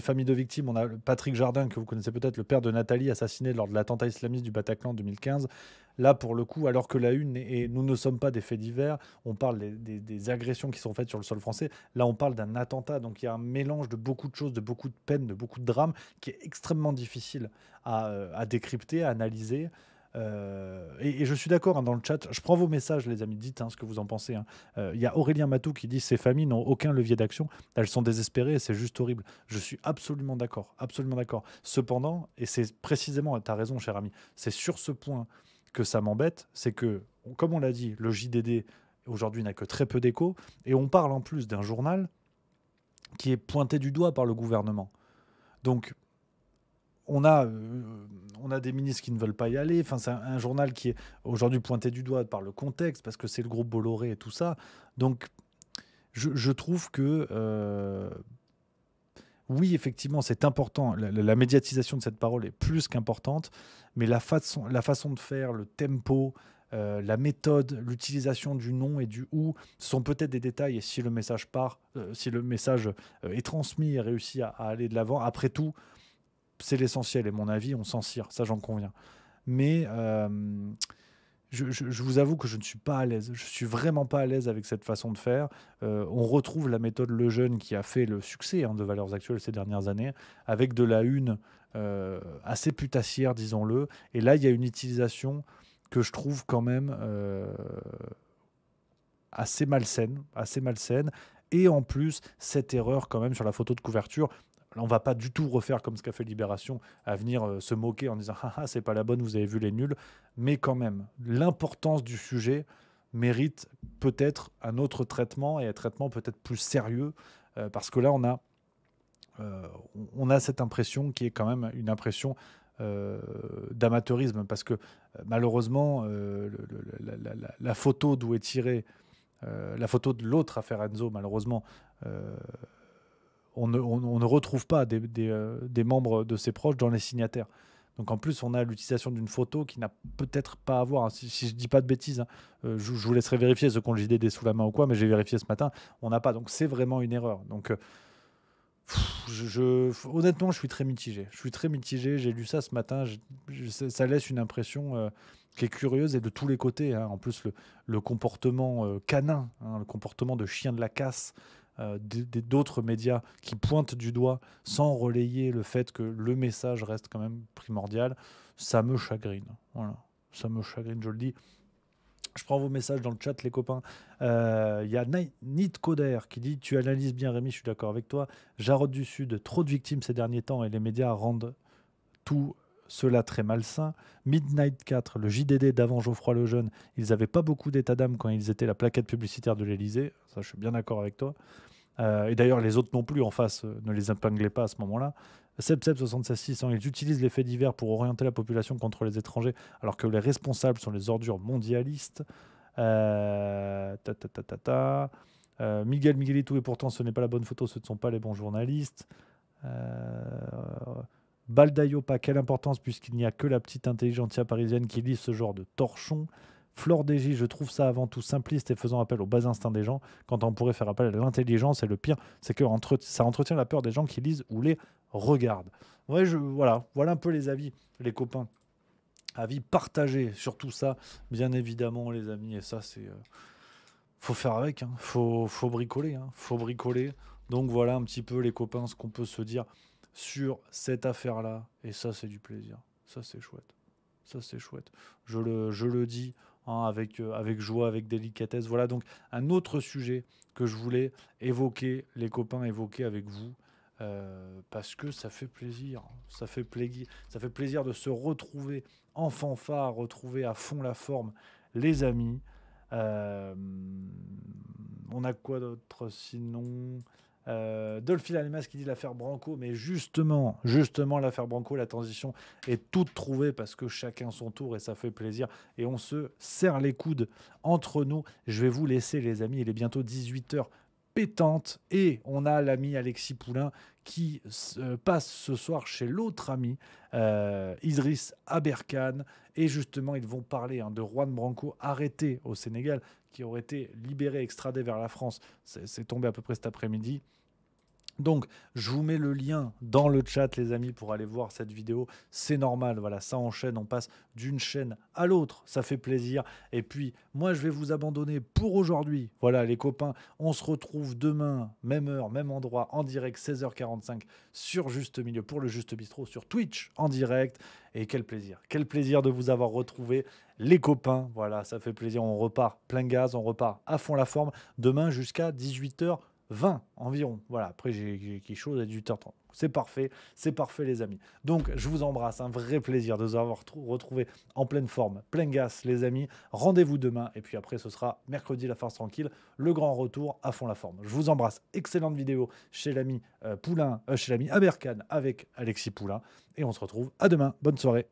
familles de victimes, on a Patrick Jardin, que vous connaissez peut-être, le père de Nathalie, assassiné lors de l'attentat islamiste du Bataclan en 2015. Là, pour le coup, alors que la une, et nous ne sommes pas des faits divers, on parle des agressions qui sont faites sur le sol français. Là, on parle d'un attentat. Donc, il y a un mélange de beaucoup de choses, de beaucoup de peines, de beaucoup de drames, qui est extrêmement difficile à décrypter, à analyser. Et je suis d'accord, hein, dans le chat. Je prends vos messages, les amis. Dites, hein, ce que vous en pensez. Hein. Il y a Aurélien Matou qui dit ces familles n'ont aucun levier d'action. Elles sont désespérées et c'est juste horrible. Je suis absolument d'accord. Absolument d'accord. Cependant, et c'est précisément, tu as raison, cher ami, c'est sur ce point que ça m'embête. C'est que, comme on l'a dit, le JDD aujourd'hui n'a que très peu d'écho. Et on parle en plus d'un journal qui est pointé du doigt par le gouvernement. Donc, on a des ministres qui ne veulent pas y aller. Enfin, c'est un journal qui est aujourd'hui pointé du doigt par le contexte, parce que c'est le groupe Bolloré et tout ça. Donc, je trouve que, oui, effectivement, c'est important. La médiatisation de cette parole est plus qu'importante, mais la façon de faire, le tempo, la méthode, l'utilisation du nom et du ou sont peut-être des détails. Et si le message si le message est transmis et réussit à aller de l'avant, après tout, c'est l'essentiel, et mon avis, on s'en cire, ça j'en conviens. Mais je vous avoue que je ne suis pas à l'aise. Je suis vraiment pas à l'aise avec cette façon de faire. On retrouve la méthode Lejeune qui a fait le succès, hein, de Valeurs Actuelles ces dernières années, avec de la une assez putassière, disons-le. Et là, il y a une utilisation que je trouve quand même assez malsaine. Et en plus, cette erreur quand même sur la photo de couverture. On ne va pas du tout refaire comme ce qu'a fait Libération, à venir se moquer en disant « Ah, c'est pas la bonne, vous avez vu les nuls ». Mais quand même, l'importance du sujet mérite peut-être un autre traitement, et un traitement peut-être plus sérieux, parce que là, on a cette impression qui est quand même une impression d'amateurisme, parce que malheureusement, la photo d'où est tirée, la photo de l'autre affaire Enzo, malheureusement, on ne retrouve pas des membres de ses proches dans les signataires. Donc en plus, on a l'utilisation d'une photo qui n'a peut-être pas à voir, hein. Si je ne dis pas de bêtises, hein, je vous laisserai vérifier ceux qui ont le JDD sous la main ou quoi, mais j'ai vérifié ce matin, on n'a pas. Donc c'est vraiment une erreur. Donc honnêtement, je suis très mitigé. J'ai lu ça ce matin. Ça laisse une impression qui est curieuse, et de tous les côtés, hein. En plus, le comportement canin, hein, le comportement de chien de la casse, d'autres médias qui pointent du doigt sans relayer le fait que le message reste quand même primordial, ça me chagrine. Voilà, ça me chagrine, je le dis. Je prends vos messages dans le chat, les copains. Il y a Nid Coder qui dit « Tu analyses bien, Rémi, je suis d'accord avec toi. Jarod du Sud, trop de victimes ces derniers temps et les médias rendent tout cela très malsain. Midnight 4, le JDD d'avant Geoffroy Lejeune, ils n'avaient pas beaucoup d'état d'âme quand ils étaient la plaquette publicitaire de l'Élysée. » Ça, je suis bien d'accord avec toi. Et d'ailleurs, les autres non plus en face ne les épinglaient pas à ce moment-là. Seb 76600, ils utilisent les faits divers pour orienter la population contre les étrangers, alors que les responsables sont les ordures mondialistes. Miguelito, et pourtant ce n'est pas la bonne photo, ce ne sont pas les bons journalistes. Baldayopa, quelle importance puisqu'il n'y a que la petite intelligentsia parisienne qui lit ce genre de torchon. Flore DJ, je trouve ça avant tout simpliste et faisant appel aux bas instincts des gens, quand on pourrait faire appel à l'intelligence. Et le pire, c'est que ça entretient la peur des gens qui lisent ou les regardent. Ouais, voilà un peu les avis, les copains. Avis partagés sur tout ça, bien évidemment, les amis. Et ça, c'est... faut faire avec, hein. Faut bricoler, hein. Faut bricoler. Donc voilà un petit peu, les copains, ce qu'on peut se dire sur cette affaire-là. Et ça, c'est du plaisir. Ça, c'est chouette. Ça, c'est chouette. Je le dis, hein, avec joie, avec délicatesse. Voilà donc un autre sujet que je voulais évoquer, les copains, évoquer avec vous, parce que ça fait plaisir. Ça fait plaisir de se retrouver en fanfare, retrouver à fond la forme, les amis. On a quoi d'autre sinon? Dolphy Lalimas qui dit l'affaire Branco, mais justement l'affaire Branco, la transition est toute trouvée parce que chacun son tour et ça fait plaisir et on se serre les coudes entre nous. Je vais vous laisser, les amis, il est bientôt 18h pétante et on a l'ami Alexis Poulain qui passe ce soir chez l'autre ami Idriss Aberkane, et justement ils vont parler, hein, de Juan Branco, arrêté au Sénégal, qui aurait été libéré, extradé vers la France. C'est tombé à peu près cet après-midi. Donc, je vous mets le lien dans le chat, les amis, pour aller voir cette vidéo. C'est normal, voilà, ça enchaîne, on passe d'une chaîne à l'autre, ça fait plaisir. Et puis, moi, je vais vous abandonner pour aujourd'hui. Voilà, les copains, on se retrouve demain, même heure, même endroit, en direct, 16h45, sur Juste Milieu, pour le Juste Bistrot, sur Twitch, en direct. Et quel plaisir de vous avoir retrouvé, les copains. Voilà, ça fait plaisir, on repart plein gaz, on repart à fond la forme. Demain, jusqu'à 18h20 environ. Voilà, après j'ai quelque chose à 18h30. C'est parfait les amis. Donc je vous embrasse, un vrai plaisir de vous avoir retrouvé en pleine forme, plein gaz les amis. Rendez-vous demain et puis après ce sera mercredi la farce tranquille, le grand retour à fond la forme. Je vous embrasse, excellente vidéo chez l'ami Poulain, chez l'ami Aberkan avec Alexis Poulain et on se retrouve à demain. Bonne soirée.